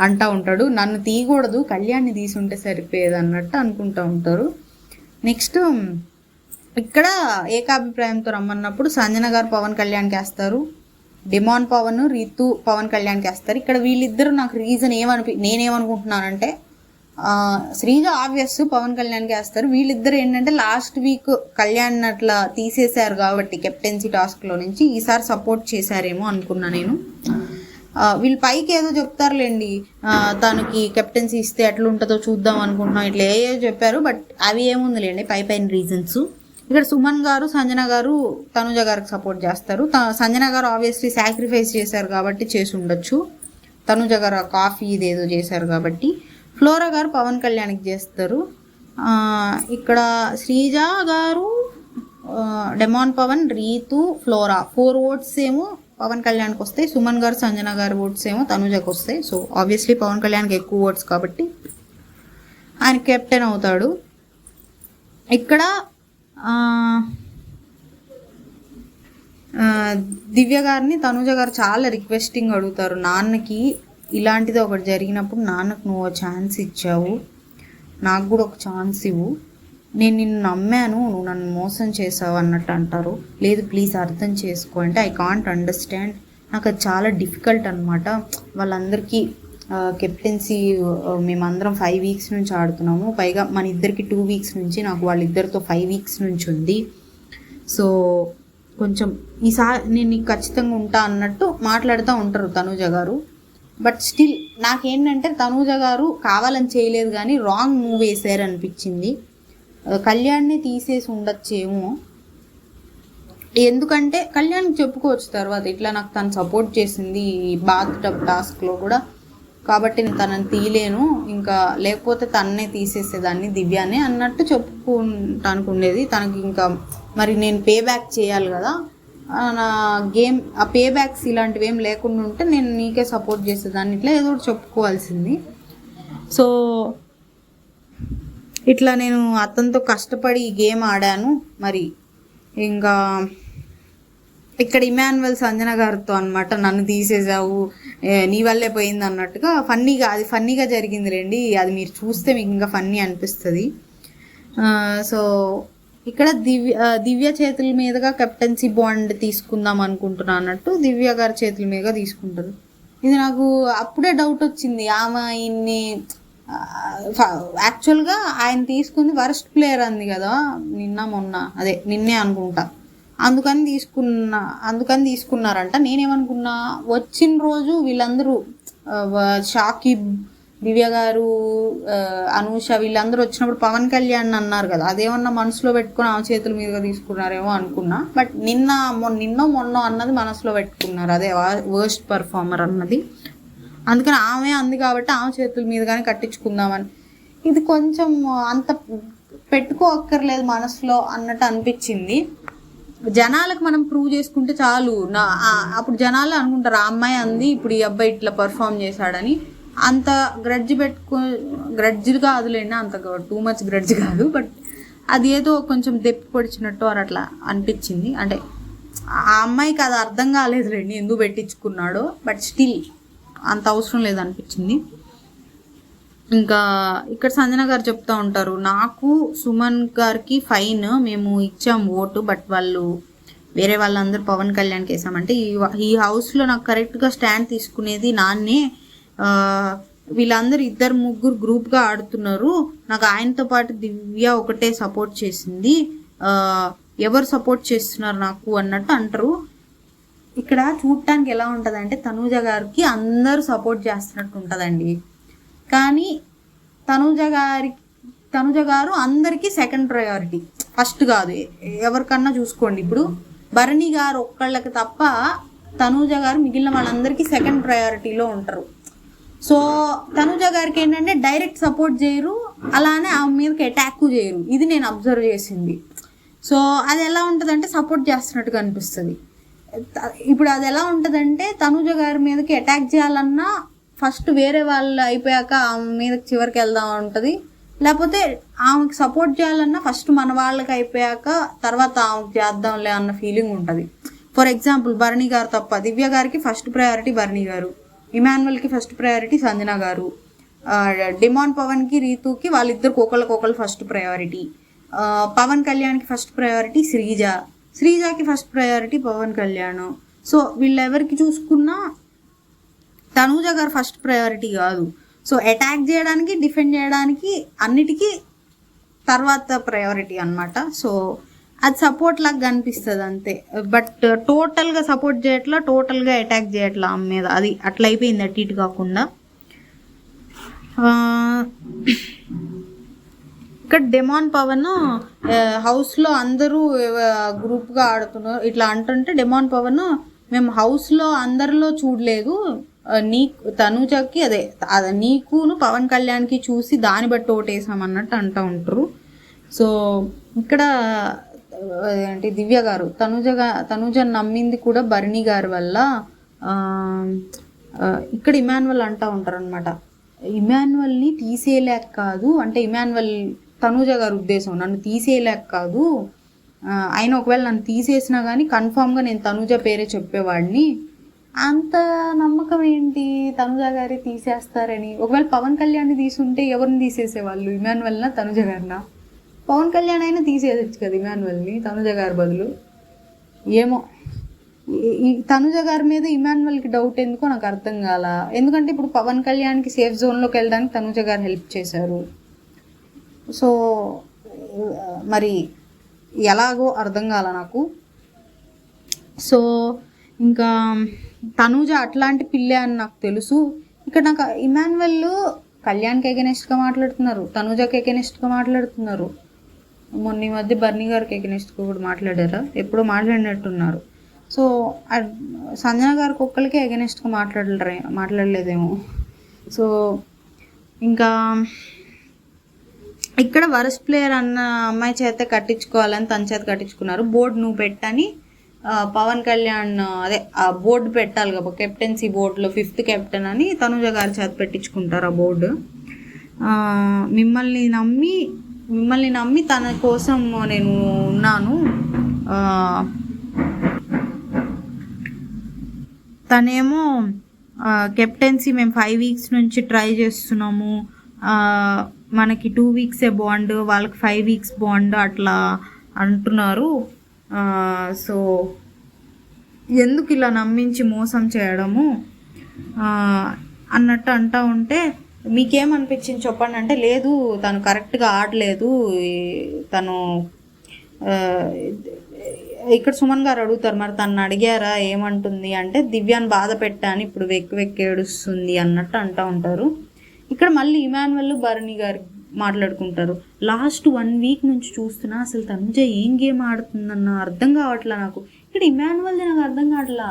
అంటూ ఉంటాడు. నన్ను తీయకూడదు, కళ్యాణ్ని తీసుంటే సరిపోయేది అన్నట్టు అనుకుంటూ ఉంటారు. నెక్స్ట్ ఇక్కడ ఏకాభిప్రాయంతో రమ్మన్నప్పుడు సంజన గారు పవన్ కళ్యాణ్కి వేస్తారు, డిమాన్ పవన్ రీతు పవన్ కళ్యాణ్కి వేస్తారు. ఇక్కడ వీళ్ళిద్దరూ నాకు రీజన్ నేనేమనుకుంటున్నానంటే, శ్రీజ ఆబ్వియస్ పవన్ కళ్యాణ్కి వేస్తారు. వీళ్ళిద్దరు ఏంటంటే లాస్ట్ వీక్ కళ్యాణ్ అట్లా తీసేశారు కాబట్టి కెప్టెన్సీ టాస్క్లో నుంచి ఈసారి సపోర్ట్ చేశారేమో అనుకున్నా నేను. వీళ్ళు పైకి ఏదో చెప్తారులేండి, తనకి కెప్టెన్సీ ఇస్తే ఎట్లా ఉంటుందో చూద్దాం అనుకుంటున్నాం, ఇట్లా ఏదో చెప్పారు. బట్ అవి ఏముందిలేండి పైన రీజన్స్. ఇక్కడ సుమన్ గారు సంజన గారు తనుజ గారికి సపోర్ట్ చేస్తారు. సంజన గారు ఆబ్వియస్లీ సాక్రిఫైస్ చేశారు కాబట్టి చేసి ఉండొచ్చు, తనుజ గారు కాఫీ ఇదేదో చేశారు కాబట్టి. ఫ్లోరా గారు పవన్ కళ్యాణ్కి చేస్తారు. ఇక్కడ శ్రీజ గారు, డెమాన్ పవన్, రీతు, ఫ్లోరా 4 ఓట్స్ ఏమో పవన్ కళ్యాణ్కి వస్తాయి, సుమన్ గారు సంజన గారు ఓట్స్ ఏమో తనుజకు వస్తాయి. సో ఆబ్వియస్లీ పవన్ కళ్యాణ్కి ఎక్కువ ఓట్స్ కాబట్టి ఆయన కెప్టెన్ అవుతాడు. ఇక్కడ దివ్య గారిని తనుజ గారు చాలా రిక్వెస్టింగ్ అడుగుతారు, నాన్నకి ఇలాంటిది ఒకటి జరిగినప్పుడు నాన్నకు నువ్వు ఛాన్స్ ఇచ్చావు, నాకు కూడా ఒక ఛాన్స్ ఇవ్వు, నేను నిన్ను నమ్మాను, నువ్వు నన్ను మోసం చేసావు అన్నట్టు అంటారు. లేదు ప్లీజ్ అర్థం చేసుకో అంటే ఐ కాంట్ అండర్స్టాండ్, నాకు అది చాలా డిఫికల్ట్ అనమాట. వాళ్ళందరికీ కెప్టెన్సీ మేమందరం 5 వీక్స్ నుంచి ఆడుతున్నాము, పైగా మన ఇద్దరికి 2 వీక్స్ నుంచి, నాకు వాళ్ళిద్దరితో 5 వీక్స్ నుంచి ఉంది. సో కొంచెం ఈసారి నేను నీకు ఖచ్చితంగా ఉంటా అన్నట్టు మాట్లాడుతూ ఉంటారు తనూజ గారు. బట్ స్టిల్ నాకేంటంటే తనూజ గారు కావాలని చేయలేదు కానీ రాంగ్ మూవ్ వేసారు అనిపించింది. కళ్యాణ్ని తీసేసి ఉండొచ్చేమో, ఎందుకంటే కళ్యాణ్కి చెప్పుకోవచ్చు తర్వాత ఇట్లా నాకు తను సపోర్ట్ చేసింది ఈ బాత్ టబ్ టాస్క్లో కూడా, కాబట్టి నేను తనని తీయలేను, ఇంకా లేకపోతే తన్నే తీసేసేదాన్ని దివ్యానే అన్నట్టు చెప్పుకుంటానికి ఉండేది. తనకి ఇంకా మరి నేను పే బ్యాక్ చేయాలి కదా, నా గేమ్ ఆ పే బ్యాక్స్ ఇలాంటివి ఏం లేకుండా ఉంటే నేను నీకే సపోర్ట్ చేసేదాన్ని, ఇట్లా ఏదో ఒకటి చెప్పుకోవాల్సింది. సో ఇట్లా నేను అతనితో కష్టపడి ఈ గేమ్ ఆడాను, మరి ఇంకా ఇక్కడ ఇమాన్యువల్ సంజన గారితో అనమాట నన్ను తీసేసావు, నీ వల్లే పోయింది అన్నట్టుగా ఫన్నీగా జరిగింది రండి, అది మీరు చూస్తే మీకు ఇంకా ఫన్నీ అనిపిస్తుంది. సో ఇక్కడ దివ్య చేతుల మీదుగా కెప్టెన్సీ బాండ్ తీసుకుందాం అనుకుంటున్నా అన్నట్టు దివ్య గారి చేతుల మీదుగా తీసుకుంటారు. ఇది నాకు అప్పుడే డౌట్ వచ్చింది, ఆమె ఇన్ని యాక్చువల్గా ఆయన తీసుకుంది వరస్ట్ ప్లేయర్ అంది కదా నిన్నే అనుకుంటా, అందుకని తీసుకున్నారంట. నేనేమనుకున్నా వచ్చిన రోజు వీళ్ళందరూ షాకిబ్, దివ్య గారు, అనూష వీళ్ళందరూ వచ్చినప్పుడు పవన్ కళ్యాణ్ అన్నారు కదా, అదేమన్నా మనసులో పెట్టుకుని ఆమె చేతుల మీదుగా తీసుకున్నారేమో అనుకున్నా. బట్ నిన్నో మొన్నో అన్నది మనసులో పెట్టుకున్నారు, అదే వర్స్ట్ పర్ఫార్మర్ అన్నది. అందుకని ఆమె అంది కాబట్టి ఆమె చేతుల మీదుగానే కట్టించుకుందామని. ఇది కొంచెం అంత పెట్టుకోక్కర్లేదు మనసులో అన్నట్టు అనిపించింది. జనాలకు మనం ప్రూవ్ చేసుకుంటే చాలు, అప్పుడు జనాలు అనుకుంటారు ఆ అమ్మాయి అంది ఇప్పుడు ఈ అబ్బాయి ఇట్లా పర్ఫామ్ చేశాడని. అంత గ్రడ్జ్ కాదులేండి, అంత టూ మచ్ గ్రడ్జ్ కాదు, బట్ అది ఏదో కొంచెం దెప్పి పొడిచినట్టు అని అట్లా అనిపించింది. అంటే ఆ అమ్మాయికి అది అర్థం కాలేదులేండి ఎందుకు పెట్టించుకున్నాడో, బట్ స్టిల్ అంత అవసరం లేదనిపించింది. ఇంకా ఇక్కడ సంజన గారు చెప్తా ఉంటారు, నాకు సుమన్ గారికి ఫైన్ మేము ఇచ్చాం ఓటు, బట్ వాళ్ళు వేరే వాళ్ళందరూ పవన్ కళ్యాణ్కి వేసామంటే ఈ హౌస్లో నాకు కరెక్ట్గా స్టాండ్ తీసుకునేది నాన్నే, వీళ్ళందరూ 2-3 గ్రూప్గా ఆడుతున్నారు, నాకు ఆయనతో పాటు దివ్య ఒకటే సపోర్ట్ చేసింది, ఎవరు సపోర్ట్ చేస్తున్నారు నాకు అన్నట్టు అంటారు. ఇక్కడ చూడటానికి ఎలా ఉంటుందంటే తనూజ గారికి అందరూ సపోర్ట్ చేస్తున్నట్టు ఉంటుందండి, కానీ తనూజ గారు అందరికీ సెకండ్ ప్రయారిటీ, ఫస్ట్ కాదు. ఎవరికన్నా చూసుకోండి, ఇప్పుడు భరణి గారు ఒక్కళ్ళకి తప్ప తనూజ గారు మిగిలిన వాళ్ళందరికీ సెకండ్ ప్రయారిటీలో ఉంటారు. సో తనూజ గారికి ఏంటంటే డైరెక్ట్ సపోర్ట్ చేయరు, అలానే ఆమె మీదకి అటాక్ చేయరు, ఇది నేను అబ్జర్వ్ చేసింది. సో అది ఎలా ఉంటుందంటే సపోర్ట్ చేస్తున్నట్టుగా అనిపిస్తుంది. ఇప్పుడు అది ఎలా ఉంటుందంటే తనూజ గారి మీదకి అటాక్ చేయాలన్నా ఫస్ట్ వేరే వాళ్ళు అయిపోయాక ఆమె మీదకి చివరికి వెళ్దాం ఉంటుంది, లేకపోతే ఆమెకి సపోర్ట్ చేయాలన్నా ఫస్ట్ మన వాళ్ళకి అయిపోయాక తర్వాత ఆమెకు చేద్దాంలే అన్న ఫీలింగ్ ఉంటుంది. ఫర్ ఎగ్జాంపుల్ భరణి గారు తప్ప దివ్య గారికి first priority Bharani garu, ఇమాన్యువల్కి first priority Sanjana గారు, డిమాన్ పవన్కి రీతుకి వాళ్ళిద్దరికి ఒకళ్ళకొకళ్ళు ఫస్ట్ ప్రయారిటీ, పవన్ కళ్యాణ్కి ఫస్ట్ ప్రయారిటీ శ్రీజాకి first priority Pawan Kalyan. So వీళ్ళెవరికి చూసుకున్నా తనూజ గారు ఫస్ట్ ప్రయారిటీ కాదు. సో అటాక్ చేయడానికి, డిఫెండ్ చేయడానికి అన్నిటికీ తర్వాత ప్రయారిటీ అనమాట. సో అది సపోర్ట్ లాగా కనిపిస్తుంది అంతే, బట్ టోటల్గా సపోర్ట్ చేయట్లా, టోటల్గా అటాక్ చేయట్లా ఆమె మీద, అది అట్లా అయిపోయింది అటు ఇటు కాకుండా. ఇక్కడ డెమాన్ పవన్ హౌస్లో అందరూ గ్రూప్గా ఆడుతున్నారు ఇట్లా అంటుంటే, డెమాన్ పవన్ మేము హౌస్లో అందరిలో చూడలేదు, తనూజకి అదే నీకును పవన్ కళ్యాణ్కి చూసి దాన్ని బట్టి ఓటేసాం అన్నట్టు అంటూ ఉంటారు. సో ఇక్కడ ఏంటి దివ్య గారు తనుజని నమ్మింది కూడా భరణి గారి వల్ల. ఇక్కడ ఇమాన్యువల్ అంటూ ఉంటారు అనమాట, ఇమాన్యువల్ని తీసేయలేక కాదు, అంటే ఇమాన్యువల్ తనుజ గారి ఉద్దేశం, నన్ను తీసేయలేక కాదు, ఆయన ఒకవేళ నన్ను తీసేసినా కానీ కన్ఫామ్గా నేను తనుజ పేరే చెప్పేవాడిని. అంత నమ్మకం ఏంటి తనుజ గారి తీసేస్తారని? ఒకవేళ పవన్ కళ్యాణ్ని తీసుంటే ఎవరిని తీసేసేవాళ్ళు, ఇమాన్యువల్నా తనుజ గారినా? పవన్ కళ్యాణ్ అయినా తీసేయచ్చు కదా ఇమాన్యువల్ని తనుజ గారి బదులు. ఏమో ఈ తనుజ గారి మీద ఇమాన్యువల్కి డౌట్ ఎందుకో నాకు అర్థం కాల. ఎందుకంటే ఇప్పుడు పవన్ కళ్యాణ్కి సేఫ్ జోన్లోకి వెళ్ళడానికి తనుజ గారు హెల్ప్ చేశారు. సో మరి ఎలాగో అర్థం కాల నాకు. సో ఇంకా తనుజ అట్లాంటి పిల్లే అని నాకు తెలుసు. ఇక్కడ నాకు ఇమాన్యువల్ కళ్యాణ్కి ఎగెనెస్ట్గా మాట్లాడుతున్నారు, తనుజకి ఎగెనెస్ట్గా మాట్లాడుతున్నారు. మొన్న ఈ మధ్య బర్నీ గారికి ఎగెనెస్ట్గా కూడా మాట్లాడారా? ఎప్పుడో మాట్లాడినట్టున్నారు. సో సంజన గారికి ఒక్కరికే ఎగెనెస్ట్గా మాట్లాడలేదేమో. సో ఇంకా ఇక్కడ వరస్ట్ ప్లేయర్ అన్న అమ్మాయి చేత కట్టించుకోవాలని తన చేత కట్టించుకున్నారు. బోర్డు నువ్వు పెట్టని పవన్ కళ్యాణ్ అదే ఆ బోర్డు పెట్టాలి కదా, కెప్టెన్సీ బోర్డులో 5th కెప్టెన్ అని తనుజ గారి చేత పెట్టించుకుంటారు ఆ బోర్డు. మిమ్మల్ని నమ్మి తన కోసం నేను ఉన్నాను, తనేమో కెప్టెన్సీ మేము 5 weeks నుంచి ట్రై చేస్తున్నాము, మనకి 2 weeks బాండ్, వాళ్ళకి 5 weeks బాండ్ అట్లా అంటున్నారు. సో ఎందుకు ఇలా నమ్మించి మోసం చేయడము అన్నట్టు అంటూ ఉంటే మీకేమనిపించింది చెప్పండి. అంటే లేదు తను కరెక్ట్గా ఆడలేదు, తను ఇక్కడ సుమన్ గారు అడుగుతారు మరి తను అడిగారా ఏమంటుంది అంటే దివ్యాన్ని బాధ పెట్టాను ఇప్పుడు వెక్కి ఏడుస్తుంది అన్నట్టు అంటూ ఉంటారు. ఇక్కడ మళ్ళీ ఇమాన్యువల్ భరణి గారు మాట్లాడుకుంటారు. లాస్ట్ 1 week నుంచి చూస్తున్నా అసలు తనుజ ఏం గేమ్ ఆడుతుందన్న అర్థం కావట్లా నాకు. ఇక్కడ ఇమాన్యువల్ది నాకు అర్థం కావట్లా.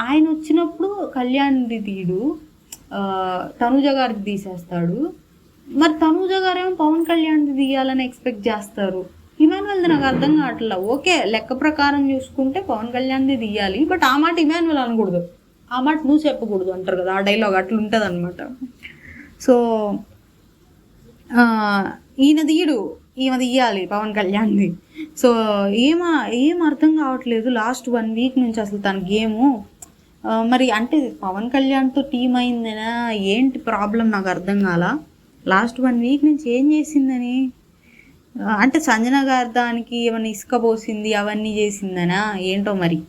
ఆయన వచ్చినప్పుడు కళ్యాణ్ది తీడు, తనుజ గారిది తీసేస్తాడు. మరి తనుజ గారేమో పవన్ కళ్యాణ్ది తీయాలని ఎక్స్పెక్ట్ చేస్తారు. ఇమాన్యువల్ది నాకు అర్థం కావట్లా. ఓకే లెక్క ప్రకారం చూసుకుంటే పవన్ కళ్యాణ్ది తీయాలి, బట్ ఆ మాట ఇమాన్యువల్ అనకూడదు, ఆ మాట నువ్వు చెప్పకూడదు అంటారు కదా, ఆ డైలాగ్ అట్లా ఉంటుంది అనమాట. సో ఈయన తీయాలి పవన్ కళ్యాణ్ది. సో ఏం అర్థం కావట్లేదు లాస్ట్ 1 week నుంచి అసలు తన గేము. మరి అంటే పవన్ కళ్యాణ్తో టీం అయిందనా ఏంటి ప్రాబ్లం నాకు అర్థం కాల. లాస్ట్ 1 week నుంచి ఏం చేసిందని, అంటే సంజన గారు దానికి ఏమైనా ఇసుక పోసింది అవన్నీ చేసిందనా ఏంటో మరి.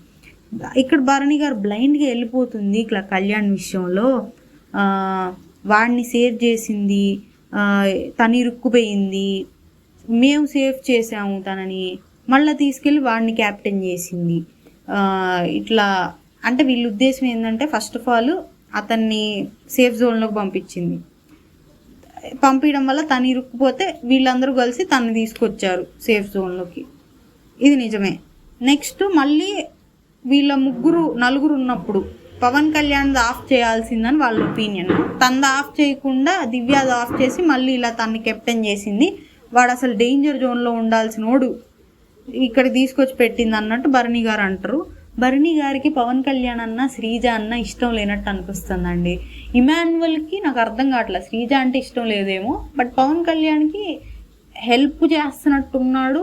ఇక్కడ భరణి గారు బ్లైండ్గా వెళ్ళిపోతుంది ఇట్లా కళ్యాణ్ విషయంలో. వాడిని సేవ్ చేసింది, తను ఇరుక్కుపోయింది, మేము సేవ్ చేసాము తనని, మళ్ళీ తీసుకెళ్ళి వాడిని క్యాప్టెన్ చేసింది. ఇట్లా అంటే వీళ్ళ ఉద్దేశం ఏంటంటే ఫస్ట్ ఆఫ్ ఆల్ అతన్ని సేఫ్ జోన్లోకి పంపించడం వల్ల తను ఇరుక్కుపోతే వీళ్ళందరూ కలిసి తను తీసుకొచ్చారు సేఫ్ జోన్లోకి, ఇది నిజమే. నెక్స్ట్ మళ్ళీ వీళ్ళ నలుగురు ఉన్నప్పుడు పవన్ కళ్యాణ్ ఆఫ్ చేయాల్సిందని వాళ్ళ ఒపీనియన్. తనది ఆఫ్ చేయకుండా దివ్యాది ఆఫ్ చేసి మళ్ళీ ఇలా తనని కెప్టెన్ చేసింది. వాడు అసలు డేంజర్ జోన్లో ఉండాల్సినోడు ఇక్కడ తీసుకొచ్చి పెట్టింది అన్నట్టు భరణి గారు అంటారు. భరణి గారికి పవన్ కళ్యాణ్ అన్న శ్రీజ అన్న ఇష్టం లేనట్టు అనిపిస్తుందండి. ఇమాన్యువల్కి నాకు అర్థం కావట్లేదు, శ్రీజ అంటే ఇష్టం లేదేమో, బట్ పవన్ కళ్యాణ్కి హెల్ప్ చేస్తున్నట్టున్నాడు,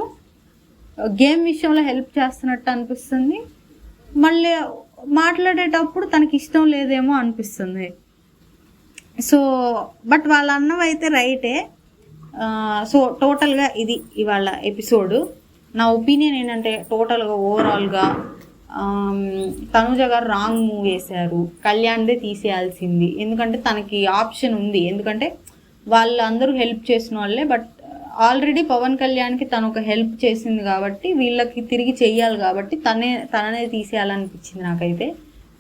గేమ్ విషయంలో హెల్ప్ చేస్తున్నట్టు అనిపిస్తుంది. మళ్ళీ మాట్లాడేటప్పుడు తనకి ఇష్టం లేదేమో అనిపిస్తుంది. సో బట్ వాళ్ళ అన్నవైతే రైటే. సో టోటల్గా ఇది ఇవాళ ఎపిసోడు. నా ఒపీనియన్ ఏంటంటే టోటల్గా ఓవరాల్గా తనుజ గారు రాంగ్ మూవ్ వేశారు, కళ్యాణ్దే తీసేయాల్సింది. ఎందుకంటే తనకి ఆప్షన్ ఉంది, ఎందుకంటే వాళ్ళందరూ హెల్ప్ చేసిన వాళ్ళే, బట్ ఆల్రెడీ పవన్ కళ్యాణ్కి తను ఒక హెల్ప్ చేసింది కాబట్టి వీళ్ళకి తిరిగి చెయ్యాలి కాబట్టి తననే తీసేయాలనిపించింది నాకైతే.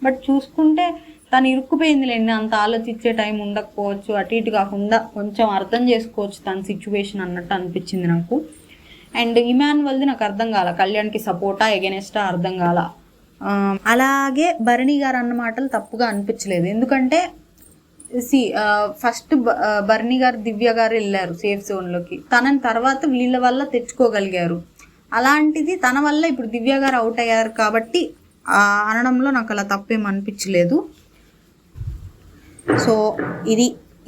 బట్ చూసుకుంటే తను ఇరుక్కుపోయిందిలేండి, అంత ఆలోచించే టైం ఉండకపోవచ్చు, అటు ఇటు కాకుండా కొంచెం అర్థం చేసుకోవచ్చు తన సిచ్యువేషన్ అన్నట్టు అనిపించింది నాకు. అండ్ ఇమాన్యువల్ది నాకు అర్థం కాల, కళ్యాణ్కి సపోర్టా ఎగెనెస్టా అర్థం కాల. అలాగే భరణి గారు అన్న మాటలు తప్పుగా అనిపించలేదు, ఎందుకంటే ఫస్ట్ భరణి గారు దివ్య గారు వెళ్ళారు సేఫ్ జోన్లోకి, తనని తర్వాత వీళ్ళ వల్ల తెచ్చుకోగలిగారు. అలాంటిది తన వల్ల ఇప్పుడు దివ్య గారు అవుట్ అయ్యారు కాబట్టి అనడంలో నాకు అలా తప్పేం అనిపించలేదు. సో ఇది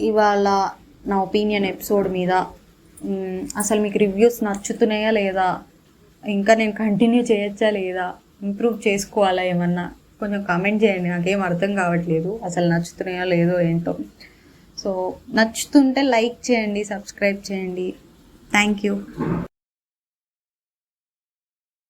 ఇవాళ నా ఒపీనియన్ ఎపిసోడ్ మీద. అసలు మీకు రివ్యూస్ నచ్చుతున్నాయా లేదా, ఇంకా నేను కంటిన్యూ చేయొచ్చా లేదా, ఇంప్రూవ్ చేసుకోవాలా ఏమన్నా, కొంచెం కామెంట్ చేయండి. నాకేం అర్థం కావట్లేదు అసలు నచ్చుతున్నాయో లేదో ఏంటో. సో నచ్చుతుంటే లైక్ చేయండి, సబ్స్క్రైబ్ చేయండి. Thank you.